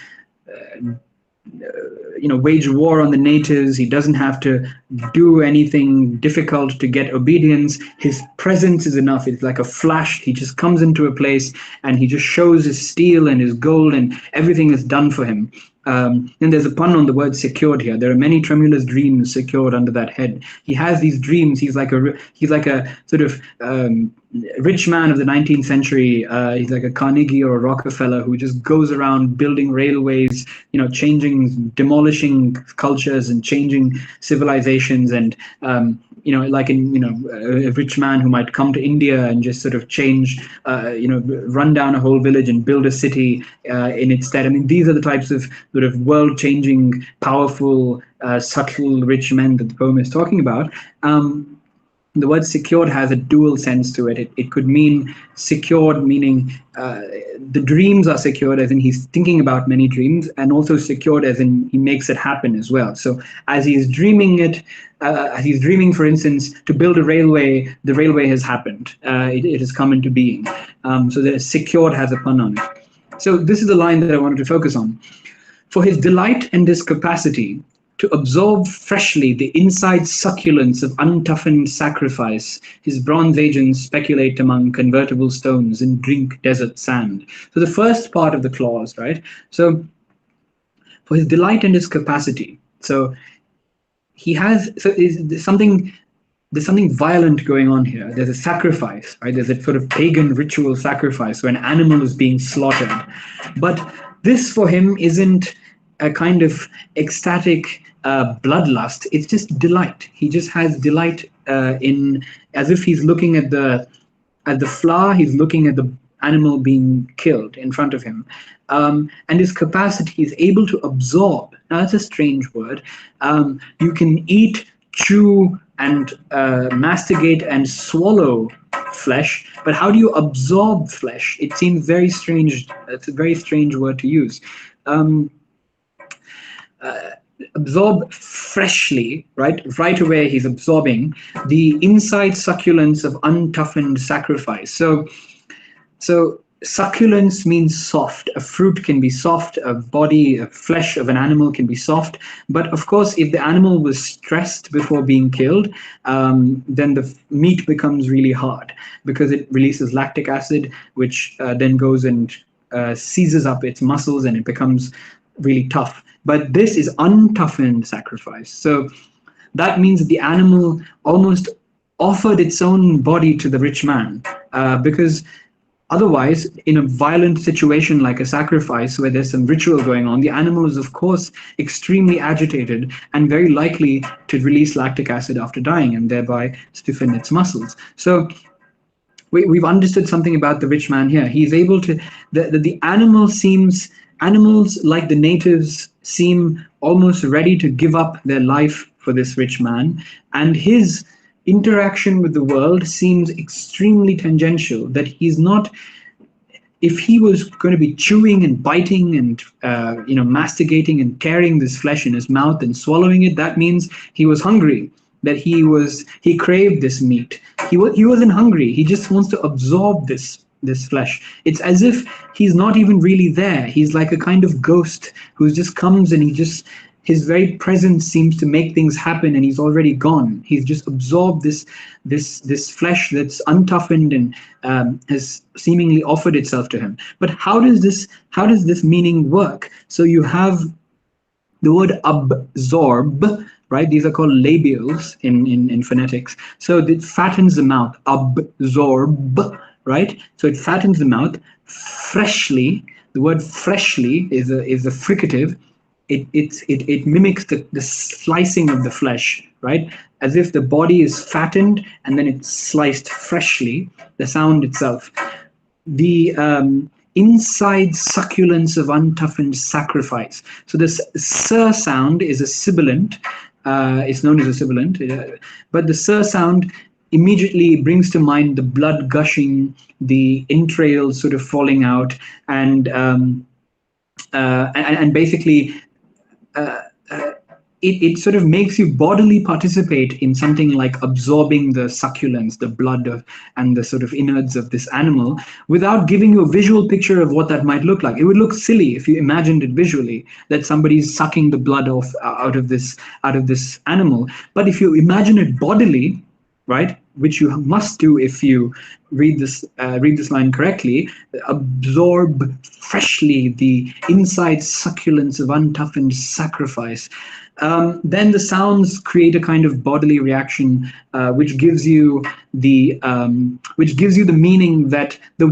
wage war on the natives. He doesn't have to do anything difficult to get obedience. His presence is enough. It's like a flash. He just comes into a place and he just shows his steel and his gold, and everything is done for him. And there's a pun on the word secured here. There are many tremulous dreams secured under that head. He has these dreams. He's like a sort of rich man of the 19th century. He's like a Carnegie or a Rockefeller who just goes around building railways, demolishing cultures and changing civilizations, and a rich man who might come to India and just sort of change, run down a whole village and build a city in its stead. I mean, these are the types of sort of world-changing, powerful, subtle, rich men that the poem is talking about. The word secured has a dual sense to it. It could mean secured, meaning the dreams are secured, as in he's thinking about many dreams, and also secured as in he makes it happen as well. So as he's dreaming for instance, to build a railway, the railway has happened. It has come into being. So the secured has a pun on it. So this is the line that I wanted to focus on. For his delight and his capacity to absorb freshly the inside succulence of untoughened sacrifice, his bronze agents speculate among convertible stones and drink desert sand. So the first part of the clause, right? So for his delight and his capacity. So there's something violent going on here. There's a sacrifice, right? There's a sort of pagan ritual sacrifice where an animal is being slaughtered. But this for him isn't a kind of ecstatic bloodlust. It's just delight. He just has delight as if he's looking at the flower, he's looking at the animal being killed in front of him. And his capacity is able to absorb. Now that's a strange word. You can eat, chew, and masticate and swallow flesh, but how do you absorb flesh? It seems very strange. It's a very strange word to use. Absorb freshly, right away he's absorbing the inside succulence of untoughened sacrifice. So succulence means soft. A fruit can be soft, a flesh of an animal can be soft. But of course, if the animal was stressed before being killed, then the meat becomes really hard because it releases lactic acid, which then goes and seizes up its muscles and it becomes really tough. But this is untoughened sacrifice. So that means that the animal almost offered its own body to the rich man because otherwise, in a violent situation like a sacrifice where there's some ritual going on, the animal is, of course, extremely agitated and very likely to release lactic acid after dying and thereby stiffen its muscles. So we've understood something about the rich man here. He's able to, the animals like the natives seem almost ready to give up their life for this rich man, and his interaction with the world seems extremely tangential, that he's not, if he was going to be chewing and biting and masticating and tearing this flesh in his mouth and swallowing it, that means he was hungry, that he craved this meat. He wasn't hungry, he just wants to absorb this flesh. It's as if he's not even really there. He's like a kind of ghost who just comes and his very presence seems to make things happen, and he's already gone. He's just absorbed this flesh that's untoughened and has seemingly offered itself to him. But how does this meaning work? So you have the word absorb, right? These are called labials in phonetics. So it fattens the mouth, absorb, right? So it fattens the mouth. Freshly, the word freshly is a fricative. It mimics the slicing of the flesh, right? As if the body is fattened and then it's sliced freshly, the sound itself. The inside succulence of untoughened sacrifice. So this sir sound is a sibilant. It's known as a sibilant, but the sir sound immediately brings to mind the blood gushing, the entrails sort of falling out, and basically it sort of makes you bodily participate in something like absorbing the succulence, the blood and the sort of innards of this animal without giving you a visual picture of what that might look like. It would look silly if you imagined it visually, that somebody's sucking the blood off out of this animal. But if you imagine it bodily, right, which you must do if you read this line correctly, absorb freshly the inside succulence of untoughened sacrifice. Then the sounds create a kind of bodily reaction, which gives you the meaning that the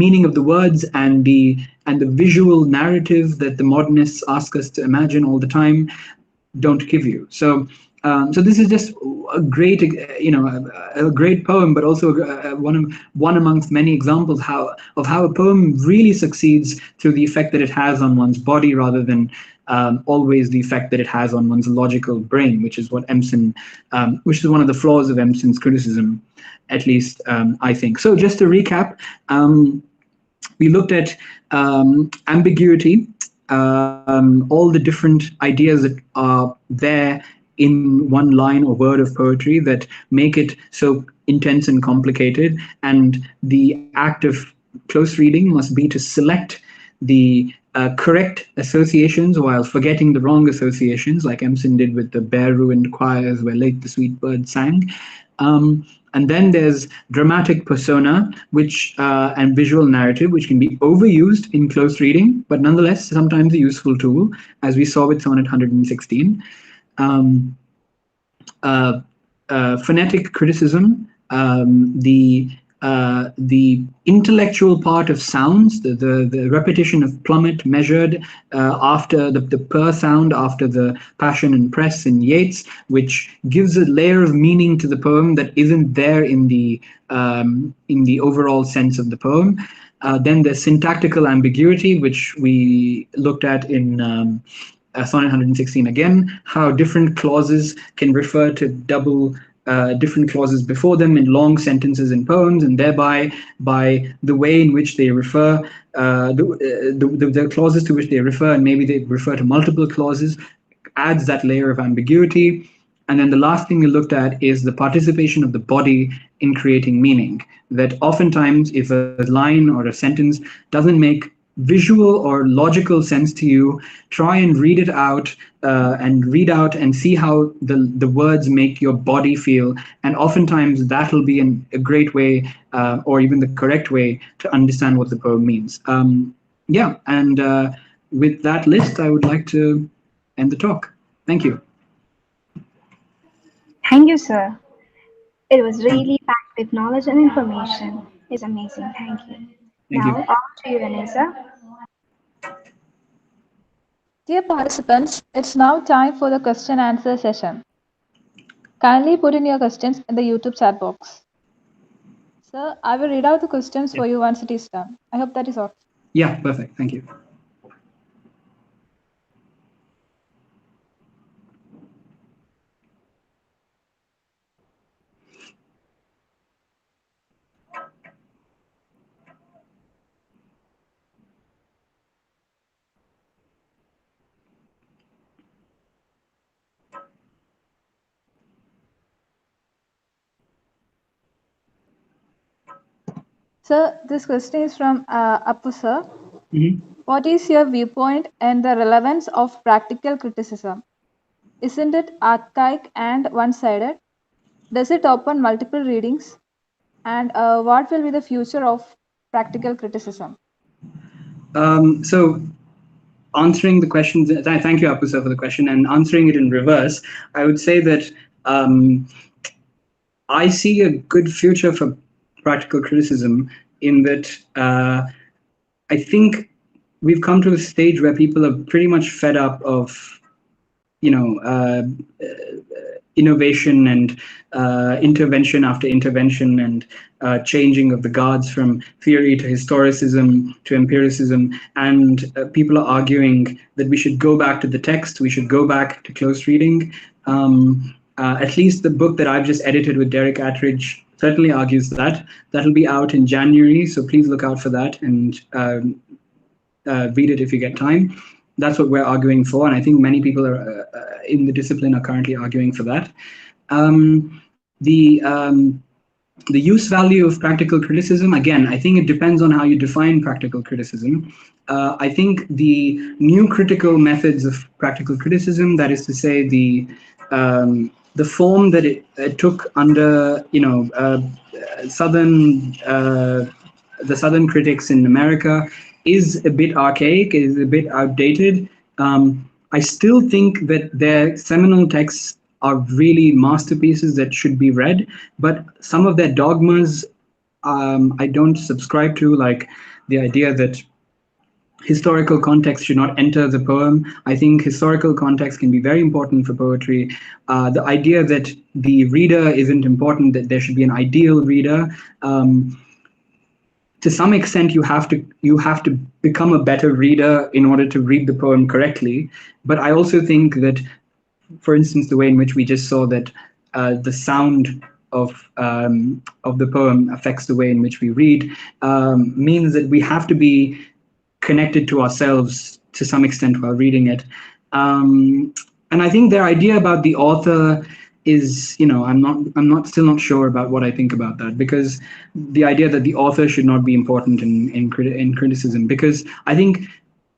meaning of the words and the visual narrative that the modernists ask us to imagine all the time don't give you. So this is just a great, a great poem, but also one amongst many examples of how a poem really succeeds through the effect that it has on one's body, rather than always the effect that it has on one's logical brain, which is what which is one of the flaws of Empson's criticism, at least I think. So just to recap, we looked at ambiguity, all the different ideas that are there in one line or word of poetry that make it so intense and complicated, and the act of close reading must be to select the correct associations while forgetting the wrong associations, like Empson did with the bare ruined choirs where late the sweet bird sang. And then there's dramatic persona, and visual narrative, which can be overused in close reading, but nonetheless sometimes a useful tool, as we saw with Sonnet 116. Phonetic criticism, the intellectual part of sounds, the repetition of plummet measured after the per sound after the passion and press in Yeats, which gives a layer of meaning to the poem that isn't there in the overall sense of the poem. Then there's syntactical ambiguity, which we looked at in Sonnet 116 again, how different clauses can refer to double different clauses before them in long sentences in poems, and thereby by the way in which they refer, the clauses to which they refer, and maybe they refer to multiple clauses, adds that layer of ambiguity. And then the last thing we looked at is the participation of the body in creating meaning, that oftentimes if a line or a sentence doesn't make visual or logical sense to you, try and read it out and read out and see how the words make your body feel. And oftentimes that'll be a great way or even the correct way to understand what the poem means. Yeah, and with that list, I would like to end the talk. Thank you. Thank you, sir. It was really packed with knowledge and information. It's amazing. Thank you. Thank Now, you. on to you, Vanessa. Dear participants, it's now time for the question answer session. Kindly put in your questions in the YouTube chat box. Sir, I will read out the questions for you once it is done. I hope that is all. Yeah, perfect. Thank you. Sir, this question is from Appu sir. Mhm. What is your viewpoint and the relevance of practical criticism? Isn't it archaic and one-sided? Does it open multiple readings? And what will be the future of practical criticism? So answering the questions, thank you, Apusa, for the question, and answering it in reverse, I would say that I see a good future for practical criticism in that I think we've come to a stage where people are pretty much fed up of, innovation and intervention after intervention and changing of the guards from theory to historicism to empiricism. And people are arguing that we should go back to the text, we should go back to close reading. At least the book that I've just edited with Derek Attridge certainly argues that. That'll be out in January, so please look out for that and read it if you get time. That's what we're arguing for, and I think many people are in the discipline are currently arguing for that. The use value of practical criticism, again, I think it depends on how you define practical criticism. I think the new critical methods of practical criticism, that is to say the form that it took under the Southern critics in America, is a bit archaic, is a bit outdated. I still think that their seminal texts are really masterpieces that should be read, but some of their dogmas I don't subscribe to, like the idea that historical context should not enter the poem. I think historical context can be very important for poetry. The idea that the reader isn't important, that there should be an ideal reader. To some extent, you have to become a better reader in order to read the poem correctly. But I also think that, for instance, the way in which we just saw that the sound of the poem affects the way in which we read means that we have to be connected to ourselves to some extent while reading it. And I think their idea about the author is, I'm still not sure about what I think about that, because the idea that the author should not be important in criticism, because I think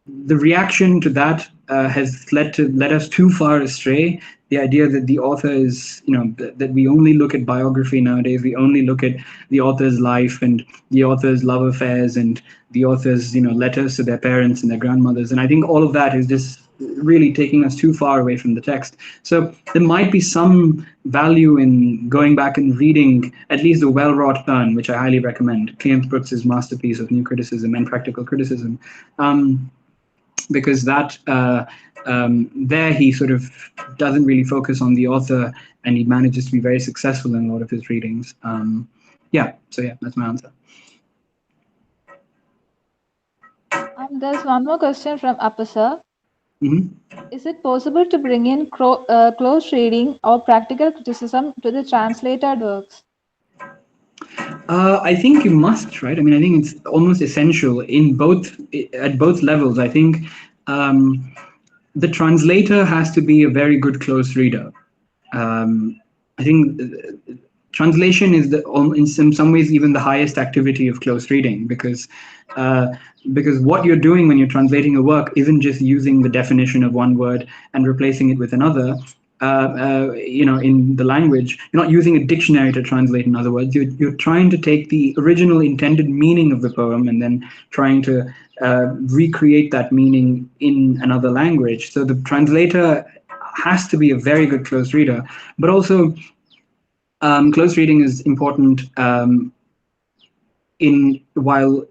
the reaction to that has led us too far astray. The idea that the author is, that we only look at biography nowadays, we only look at the author's life and the author's love affairs and the author's, letters to their parents and their grandmothers. And I think all of that is just really taking us too far away from the text. So there might be some value in going back and reading at least the well-wrought Urn, which I highly recommend, Clemens Brooks's masterpiece of new criticism and practical criticism, because that there he sort of doesn't really focus on the author, and he manages to be very successful in a lot of his readings. That's my answer. There's one more question from Apasa. Mm-hmm. Is it possible to bring in close reading or practical criticism to the translated works? I think you must, right? I mean, I think it's almost essential at both levels. I think the translator has to be a very good close reader. I think translation is in some ways even the highest activity of close reading, because what you're doing when you're translating a work isn't just using the definition of one word and replacing it with another. In the language, you're not using a dictionary to translate. In other words, you're trying to take the original intended meaning of the poem and then trying to recreate that meaning in another language. So the translator has to be a very good close reader, but also close reading is important while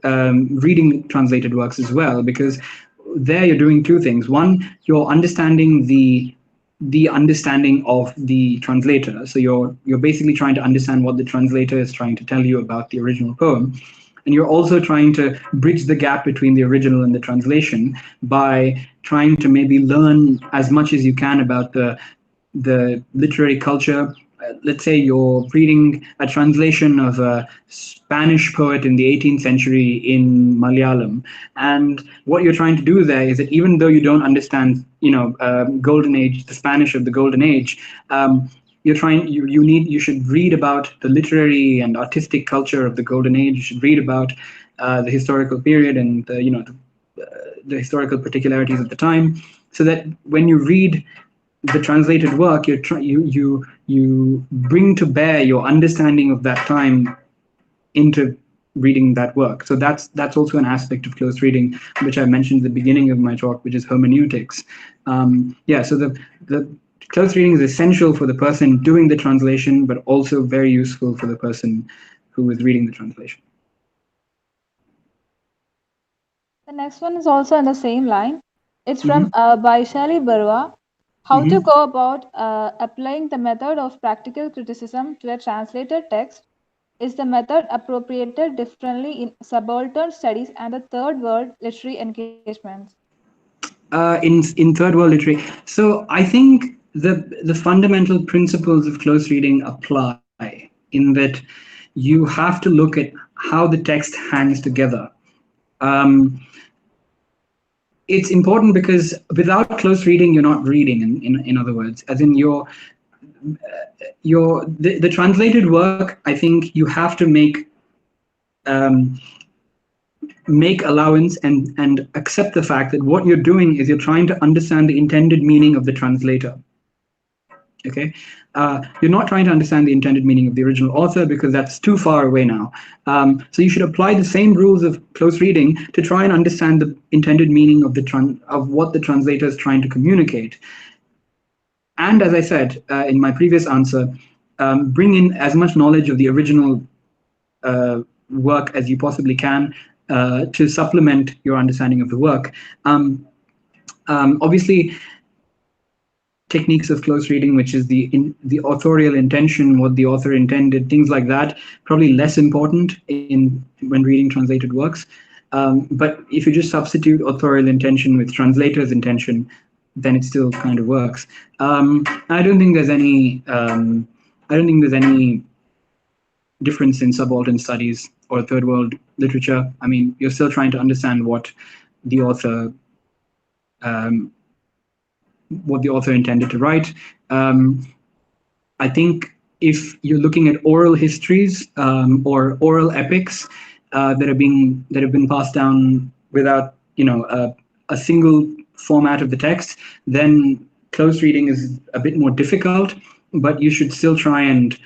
reading translated works as well, because there you're doing two things. One, you're understanding the understanding of the translator. So you're basically trying to understand what the translator is trying to tell you about the original poem. And you're also trying to bridge the gap between the original and the translation by trying to maybe learn as much as you can about the literary culture. Let's say you're reading a translation of a Spanish poet in the 18th century in Malayalam, and what you're trying to do there is that even though you don't understand, Golden Age, the Spanish of the Golden Age, you should read about the literary and artistic culture of the Golden Age. You should read about the historical period and the historical particularities of the time, so that when you read the translated work, you bring to bear your understanding of that time into reading that work. So that's also an aspect of close reading, which I mentioned at the beginning of my talk, which is hermeneutics. So the close reading is essential for the person doing the translation, but also very useful for the person who is reading the translation. The next one is also on the same line. It's from Baishali Barua. How to go about applying the method of practical criticism to a translated text? Is the method appropriated differently in subaltern studies and the third world literary engagements? In third world literary. So I think the fundamental principles of close reading apply in that you have to look at how the text hangs together. It's important because without close reading, you're not reading. In other words, as in the translated work, I think you have to make allowance and accept the fact that what you're doing is you're trying to understand the intended meaning of the translator. Okay, you're not trying to understand the intended meaning of the original author because that's too far away now. So you should apply the same rules of close reading to try and understand the intended meaning of what the translator is trying to communicate. And as I said in my previous answer, bring in as much knowledge of the original work as you possibly can to supplement your understanding of the work. Obviously, techniques of close reading, which is the authorial intention, what the author intended, things like that, probably less important when reading translated works. But if you just substitute authorial intention with translator's intention, then it still kind of works. I don't think there's any difference in subaltern studies or third world literature. I mean, you're still trying to understand what the author intended to write. I think if you're looking at oral histories or oral epics that have been passed down without a single format of the text, then close reading is a bit more difficult. But you should still try and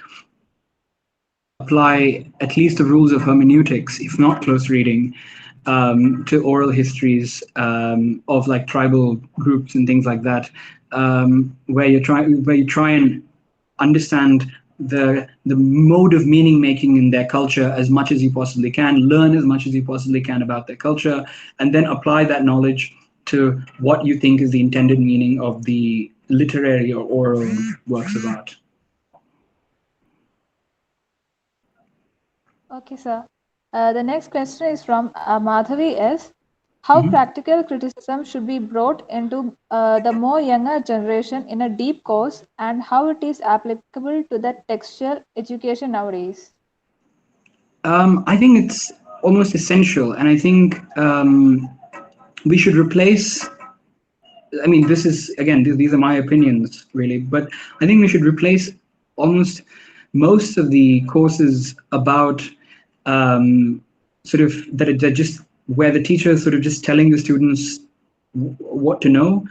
apply at least the rules of hermeneutics, if not close reading, to oral histories of like tribal groups and things like that, where you try and understand the mode of meaning making in their culture as much as you possibly can, learn as much as you possibly can about their culture, and then apply that knowledge to what you think is the intended meaning of the literary or oral works of art. Okay, sir. The next question is from Madhavi S. How practical criticism should be brought into the more younger generation in a deep course, and how it is applicable to the textual education nowadays? I think it's almost essential, and I think we should replace. I mean, this is again; these are my opinions, really, but I think we should replace almost most of the courses about sort of that are just where the teacher is sort of just telling the students what to know.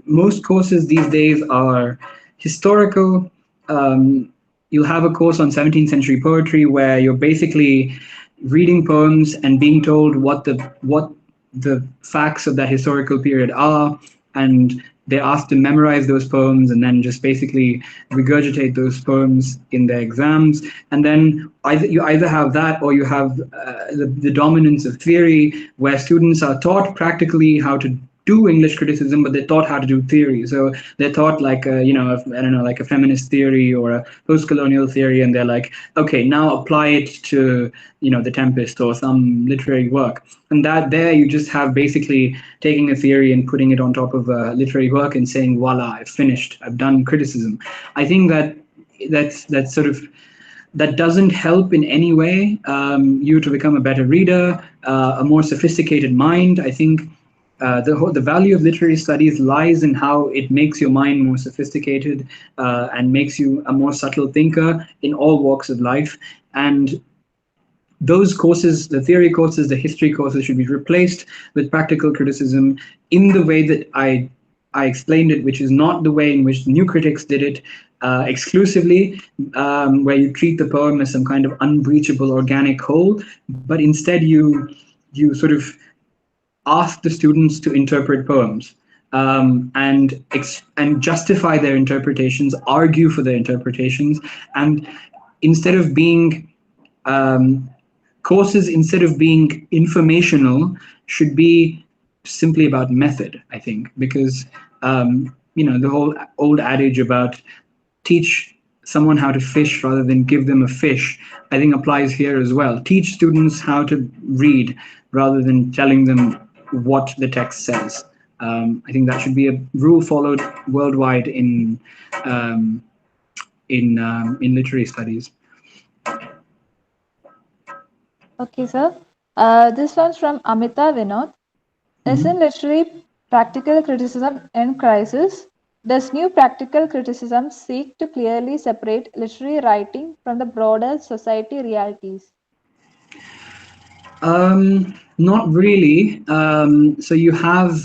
Most courses these days are historical. You'll have a course on 17th century poetry where you're basically reading poems and being told what the facts of that historical period are, and they're asked to memorize those poems and then just basically regurgitate those poems in their exams. And then you either have that, or you have the dominance of theory, where students are taught practically how to do English criticism, but they're taught how to do theory. So they're taught like like a feminist theory or a post-colonial theory, and they're like, okay, now apply it to The Tempest or some literary work. And that there you just have basically taking a theory and putting it on top of a literary work and saying, voila, I've finished, I've done criticism. I think that doesn't help in any way you to become a better reader, a more sophisticated mind. I think the value of literary studies lies in how it makes your mind more sophisticated and makes you a more subtle thinker in all walks of life. And those courses, the theory courses, the history courses, should be replaced with practical criticism in the way that I I explained it, which is not the way in which new critics did it exclusively, where you treat the poem as some kind of unbreachable organic whole, but instead you sort of ask the students to interpret poems, and justify their interpretations, argue for their interpretations, and instead of being courses, instead of being informational, should be simply about method, I think, because the whole old adage about teach someone how to fish rather than give them a fish, I think applies here as well. Teach students how to read rather than telling them what the text says. I think that should be a rule followed worldwide in literary studies. Okay, sir. This one's from Amita Vinod. Is in literary practical criticism in crisis, does new practical criticism seek to clearly separate literary writing from the broader society realities? Not really. So you have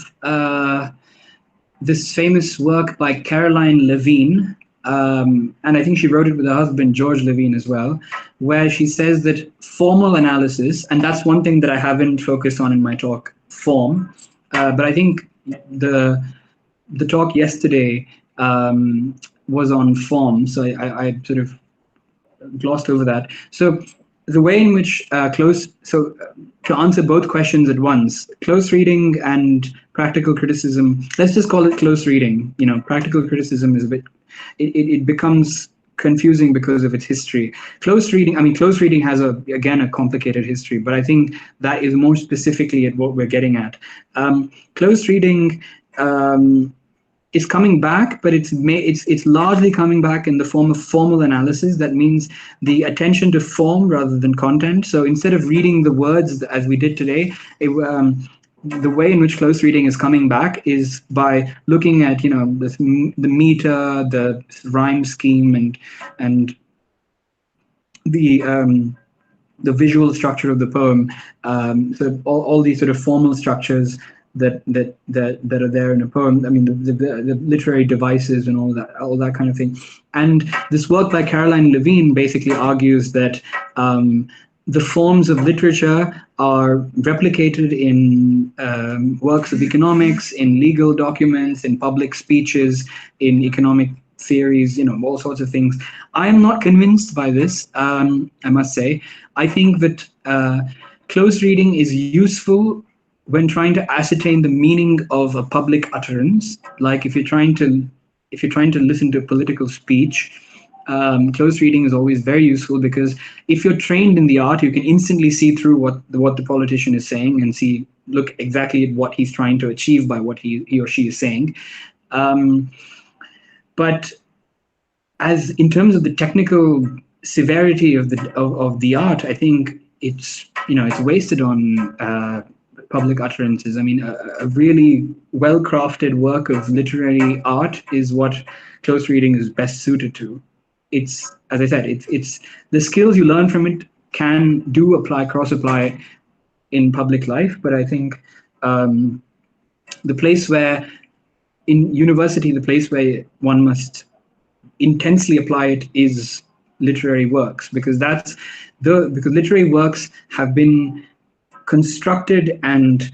this famous work by Caroline Levine, and I think she wrote it with her husband, George Levine, as well, where she says that formal analysis, and that's one thing that I haven't focused on in my talk, form, but I think the talk yesterday was on form, so I sort of glossed over that. So the way in which to answer both questions at once, close reading and practical criticism, let's just call it close reading. Practical criticism is a bit, it becomes confusing because of its history. Close reading has again a complicated history, but I think that is more specifically at what we're getting at. Close reading is coming back, but it's largely coming back in the form of formal analysis. That means the attention to form rather than content. So instead of reading the words as we did today, the way in which close reading is coming back is by looking at the meter, the rhyme scheme, and the visual structure of the poem. So all these sort of formal structures that are there in a poem. I mean, the literary devices and all that kind of thing. And this work by Caroline Levine basically argues that the forms of literature are replicated in works of economics, in legal documents, in public speeches, in economic theories, all sorts of things. I am not convinced by this, I must say. I think that close reading is useful when trying to ascertain the meaning of a public utterance. Like if you're trying to listen to a political speech, close reading is always very useful, because if you're trained in the art, you can instantly see through what the politician is saying and look exactly at what he's trying to achieve by what he or she is saying. But as in terms of the technical severity of the art, I think it's wasted on public utterances. I mean, a really well-crafted work of literary art is what close reading is best suited to. It's, as I said, it's the skills you learn from it cross apply in public life. But I think the place where in university, the place where one must intensely apply it is literary works, because because literary works have been constructed and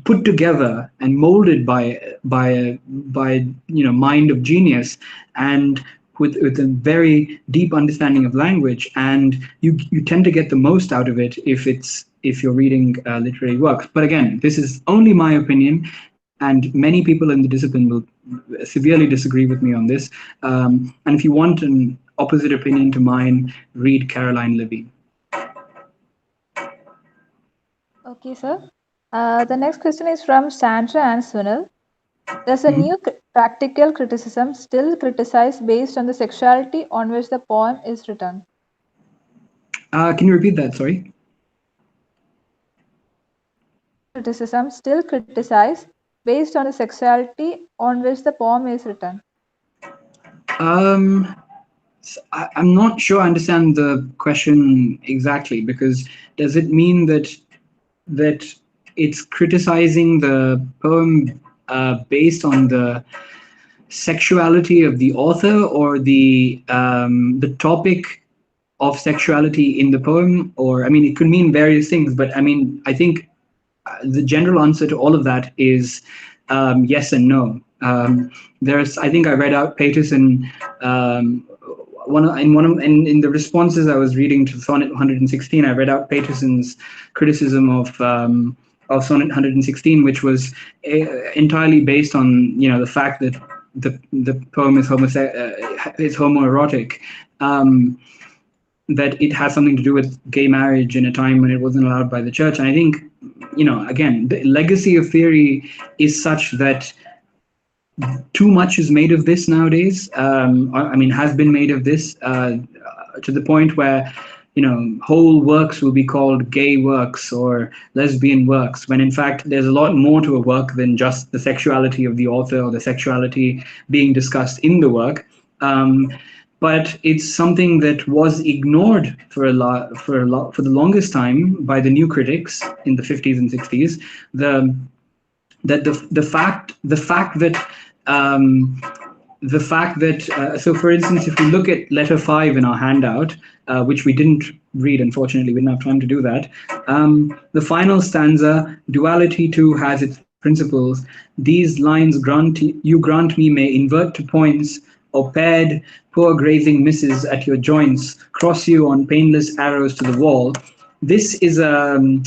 put together and molded by mind of genius, and with a very deep understanding of language, and you tend to get the most out of it if you're reading literary works. But again, this is only my opinion, and many people in the discipline will severely disagree with me on this. And if you want an opposite opinion to mine, read Caroline Levine. Okay, sir. The next question is from Sandra and Sunil. Does a new practical criticism still criticize based on the sexuality on which the poem is written? Can you repeat that? Sorry. Criticism still criticize based on the sexuality on which the poem is written? I'm not sure I understand the question exactly, because does it mean that it's criticizing the poem based on the sexuality of the author or the topic of sexuality in the poem, or I mean, it could mean various things, but I mean, I think the general answer to all of that is yes and no. I think I read out Paterson in the responses I was reading to Sonnet 116. I read out Paterson's criticism of Sonnet 116, which was entirely based on the fact that the poem is homoerotic. That it has something to do with gay marriage in a time when it wasn't allowed by the church. And I think, again, the legacy of theory is such that too much is made of this nowadays. I mean, has been made of this to the point where, whole works will be called gay works or lesbian works, when in fact there's a lot more to a work than just the sexuality of the author or the sexuality being discussed in the work. But it's something that was ignored for the longest time by the new critics in the 50s and 60s. So for instance, if we look at letter 5 in our handout, which we didn't read, unfortunately, we didn't have time to do that. The final stanza, duality too has its principles. These lines grant me may invert to points, or paired poor grazing misses at your joints, cross you on painless arrows to the wall. This is an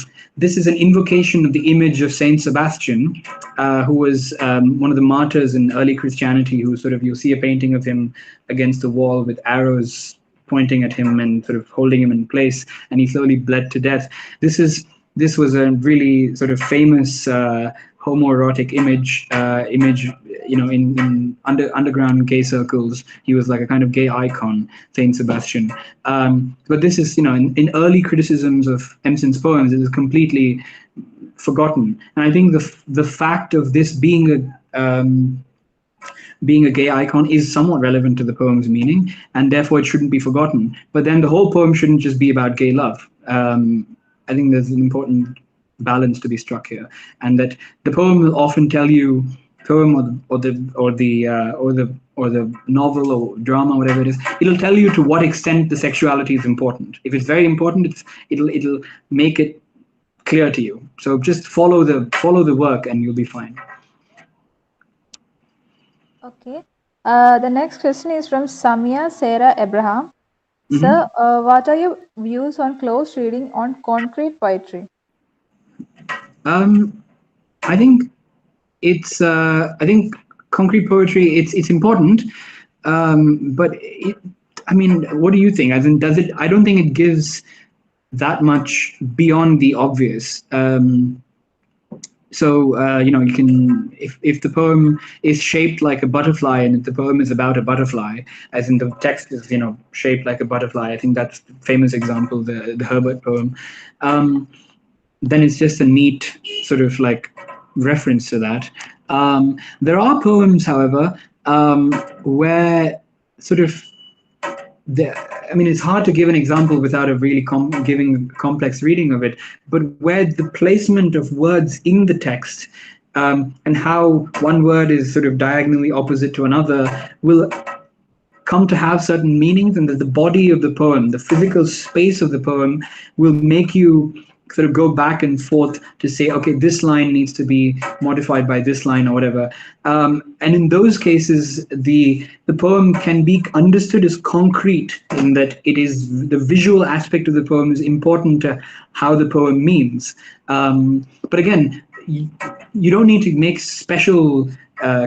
invocation of the image of Saint Sebastian, who was one of the martyrs in early Christianity, who you'll see a painting of him against the wall with arrows pointing at him and sort of holding him in place, and he slowly bled to death. This was a really sort of famous homoerotic image, in underground gay circles. He was like a kind of gay icon, Saint Sebastian. But this is, in early criticisms of Emerson's poems, it is completely forgotten. And I think the fact of this being a gay icon is somewhat relevant to the poem's meaning, and therefore it shouldn't be forgotten. But then the whole poem shouldn't just be about gay love. I think there's an important balance to be struck here, and that the poem will often tell you, poem or the novel or drama, whatever it is, it'll tell you to what extent the sexuality is important. If it's very important, it'll make it clear to you. So just follow the work and you'll be fine. Okay. The next question is from Samia Sarah Abraham. Mm-hmm. Sir, what are your views on close reading on concrete poetry? I think it's I think concrete poetry, it's important, but what do you think? As in, does it? I don't think it gives that much beyond the obvious. You can, if the poem is shaped like a butterfly, and if the poem is about a butterfly, as in the text is shaped like a butterfly, I think that's the famous example, the Herbert poem. Then it's just a neat sort of like reference to that. There are poems, however, where sort of it's hard to give an example without a really giving complex reading of it, but where the placement of words in the text and how one word is sort of diagonally opposite to another will come to have certain meanings, and that the body of the poem, the physical space of the poem, will make you sort of go back and forth to say, okay, this line needs to be modified by this line or whatever. And in those cases, the poem can be understood as concrete, in that it is the visual aspect of the poem is important to how the poem means. But again, you don't need to make special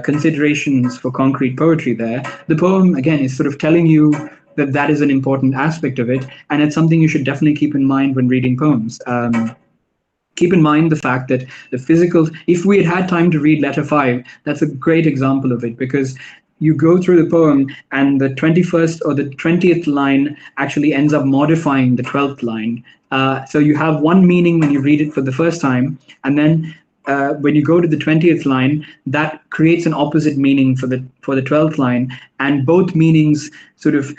considerations for concrete poetry there. The poem, again, is sort of telling you that is an important aspect of it, and it's something you should definitely keep in mind when reading poems. Keep in mind the fact that the physical, if we had time to read letter 5, that's a great example of it, because you go through the poem and the 21st or the 20th line actually ends up modifying the 12th line. So you have one meaning when you read it for the first time, and then when you go to the 20th line, that creates an opposite meaning for the 12th line, and both meanings sort of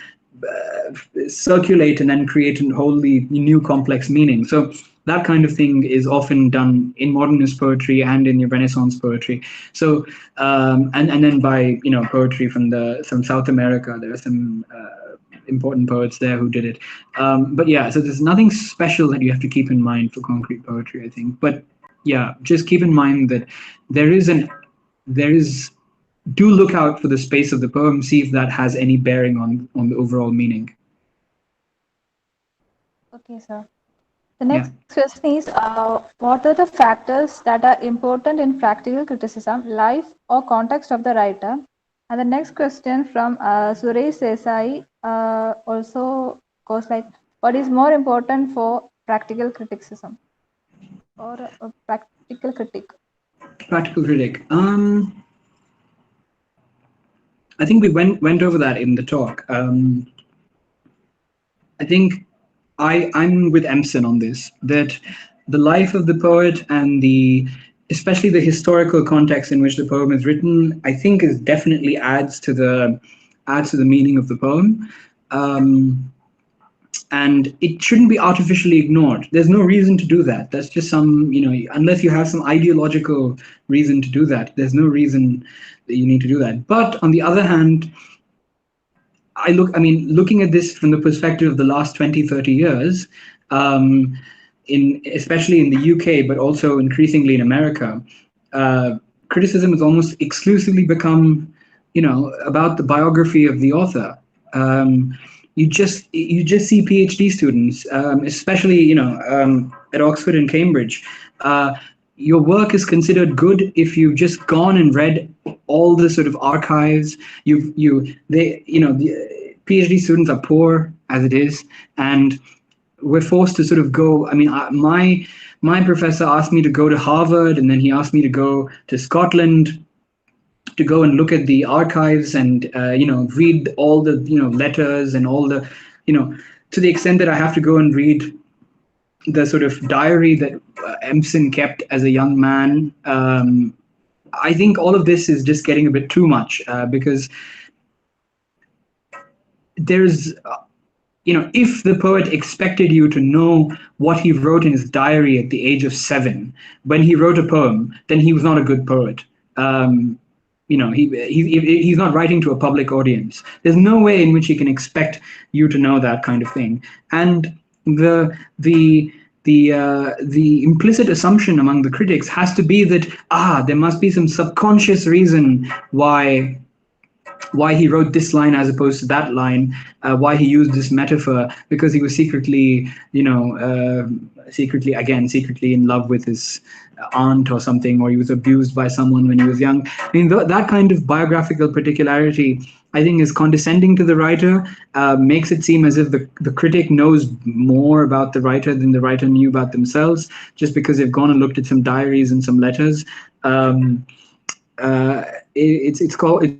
circulate and then create a wholly new complex meaning. So that kind of thing is often done in modernist poetry and in your Renaissance poetry. So and then by poetry from South America, there are some important poets there who did it. But yeah, so there's nothing special that you have to keep in mind for concrete poetry, I think. But yeah, just keep in mind that there is do look out for the space of the poem, see if that has any bearing on the overall meaning. Okay, sir. The next question is, what are the factors that are important in practical criticism, life or context of the writer? And the next question from Suresh Desai also goes like, what is more important for practical criticism or a practical critic? Practical critic. I think we went over that in the talk. I think I'm with Empson on this, that the life of the poet and especially the historical context in which the poem is written, I think is definitely adds to the meaning of the poem. And it shouldn't be artificially ignored. There's no reason to do that. That's just unless you have some ideological reason to do that, there's no reason that you need to do that. But on the other hand, looking at this from the perspective of the last 20, 30 years, especially in the UK, but also increasingly in America, criticism has almost exclusively become, about the biography of the author. You just see PhD students, especially at Oxford and Cambridge. Your work is considered good if you've just gone and read all the sort of archives. The PhD students are poor as it is, and we're forced to sort of go. My professor asked me to go to Harvard, and then he asked me to go to Scotland to go and look at the archives and read all the letters and all the to the extent that I have to go and read the sort of diary that Empson kept as a young man. I think all of this is just getting a bit too much because there's if the poet expected you to know what he wrote in his diary at the age of 7 when he wrote a poem, then he was not a good poet. He's not writing to a public audience. There's no way in which he can expect you to know that kind of thing. And the implicit assumption among the critics has to be that there must be some subconscious reason why he wrote this line as opposed to that line, why he used this metaphor, because he was secretly in love with his aunt or something, or he was abused by someone when he was young. That kind of biographical particularity, I think, is condescending to the writer, makes it seem as if the critic knows more about the writer than the writer knew about themselves, just because they've gone and looked at some diaries and some letters. It's called...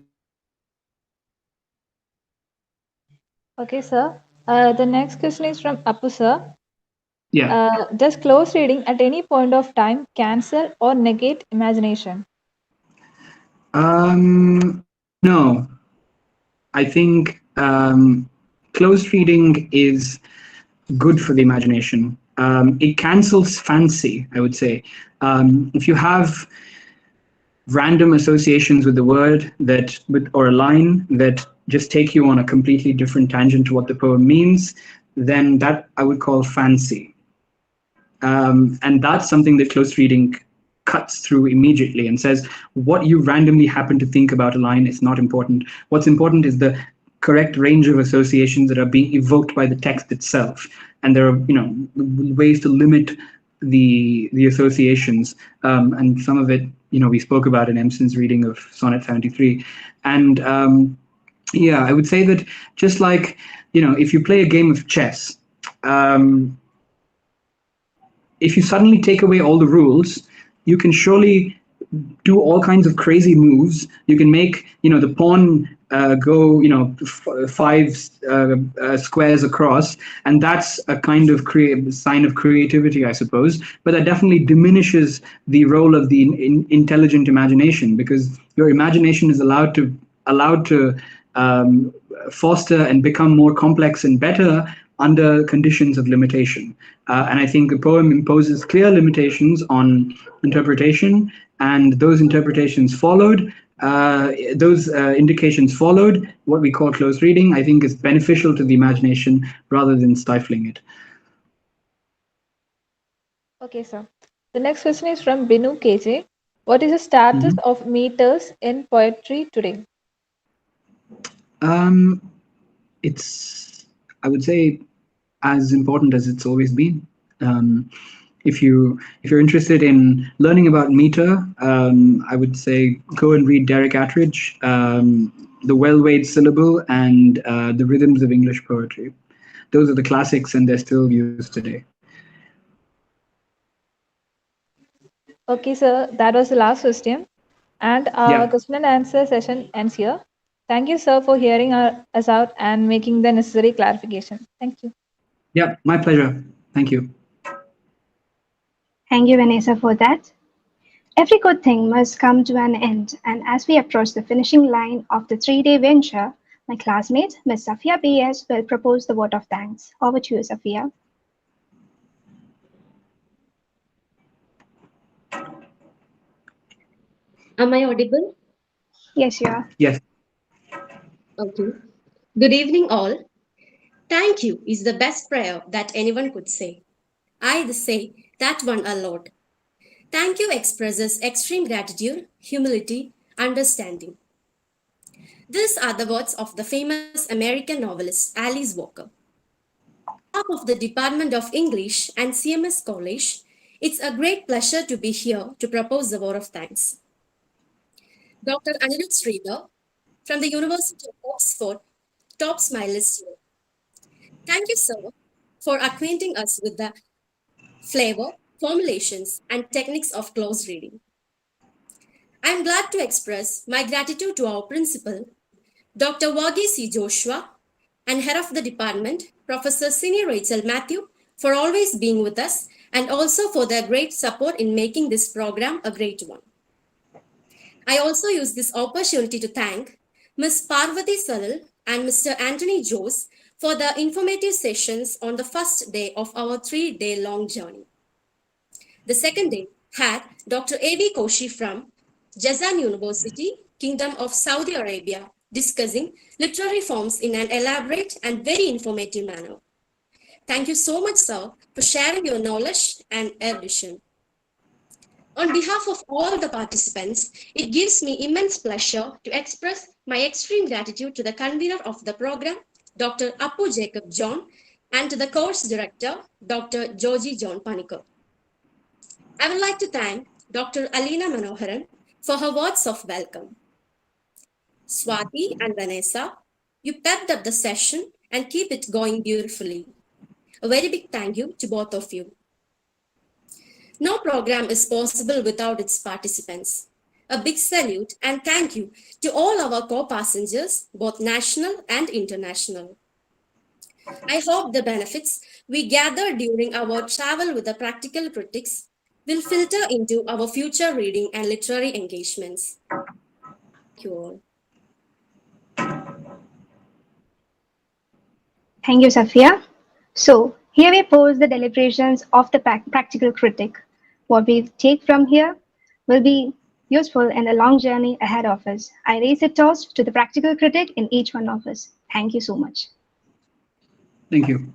Okay, sir. The next question is from Apu, sir. Yeah. Does close reading at any point of time cancel or negate imagination? No. I think close reading is good for the imagination. It cancels fancy, I would say. If you have random associations with the word or a line that just take you on a completely different tangent to what the poem means, then that I would call fancy. And that's something that close reading cuts through immediately and says, what you randomly happen to think about a line is not important. What's important is the correct range of associations that are being evoked by the text itself. And there are, ways to limit the associations. And some of it, we spoke about in Empson's reading of Sonnet 73. And I would say that just like, if you play a game of chess, if you suddenly take away all the rules, you can surely do all kinds of crazy moves. You can make, the pawn go, 5 squares across, and that's a kind of sign of creativity, I suppose. But that definitely diminishes the role of the intelligent imagination, because your imagination is allowed to foster and become more complex and better under conditions of limitation. And I think the poem imposes clear limitations on interpretation, and those interpretations followed, those indications followed what we call close reading, I think is beneficial to the imagination rather than stifling it. Okay, sir. The next question is from Binu KJ. What is the status of meters in poetry today? It's, I would say, as important as it's always been. If you're interested in learning about meter, I would say go and read Derek Attridge, The Well-Weighed Syllable, and The Rhythms of English Poetry. Those are the classics, and they're still used today. Okay, sir. That was the last question. And our Yeah. question and answer session ends here. Thank you, sir, for hearing us out and making the necessary clarification. Thank you. Yeah, my pleasure. Thank you. Thank you, Vanessa, for that. Every good thing must come to an end, and as we approach the finishing line of the 3-day venture, my classmate, Ms. Safia B.S., will propose the vote of thanks. Over to you, Safia. Am I audible? Yes, you are. Yes. Okay. Good evening, all. Thank you is the best prayer that anyone could say. I say that one a lot. Thank you expresses extreme gratitude, humility, understanding. These are the words of the famous American novelist Alice Walker. On behalf of the Department of English and CMS College, it's a great pleasure to be here to propose the vote of thanks. Dr. Anirudh Sridhar from the University of Oxford tops my list today. Thank you, sir, for acquainting us with the flavor, formulations, and techniques of close reading. I am glad to express my gratitude to our principal, Dr. Wagi C. Joshua, and head of the department, Professor Sini Rachel Matthew, for always being with us and also for their great support in making this program a great one. I also use this opportunity to thank Ms. Parvati Salil and Mr. Anthony Jose for the informative sessions on the first day of our 3-day long journey. The second day had Dr. A.V. Koshi from Jazan University, Kingdom of Saudi Arabia, discussing literary forms in an elaborate and very informative manner. Thank you so much, sir, for sharing your knowledge and erudition. On behalf of all the participants, it gives me immense pleasure to express my extreme gratitude to the convener of the program, Dr. Appu Jacob John, and to the course director, Dr. Georgie John Panikar. I would like to thank Dr. Alina Manoharan for her words of welcome. Swati and Vanessa, you pepped up the session and keep it going beautifully. A very big thank you to both of you. No program is possible without its participants. A big salute and thank you to all our co-passengers, both national and international. I hope the benefits we gather during our travel with the practical critics will filter into our future reading and literary engagements. Thank you all. Thank you, Safia. So, here we pose the deliberations of the practical critic. What we take from here will be useful in the long journey ahead of us. I raise a toast to the practical critic in each one of us. Thank you so much. Thank you.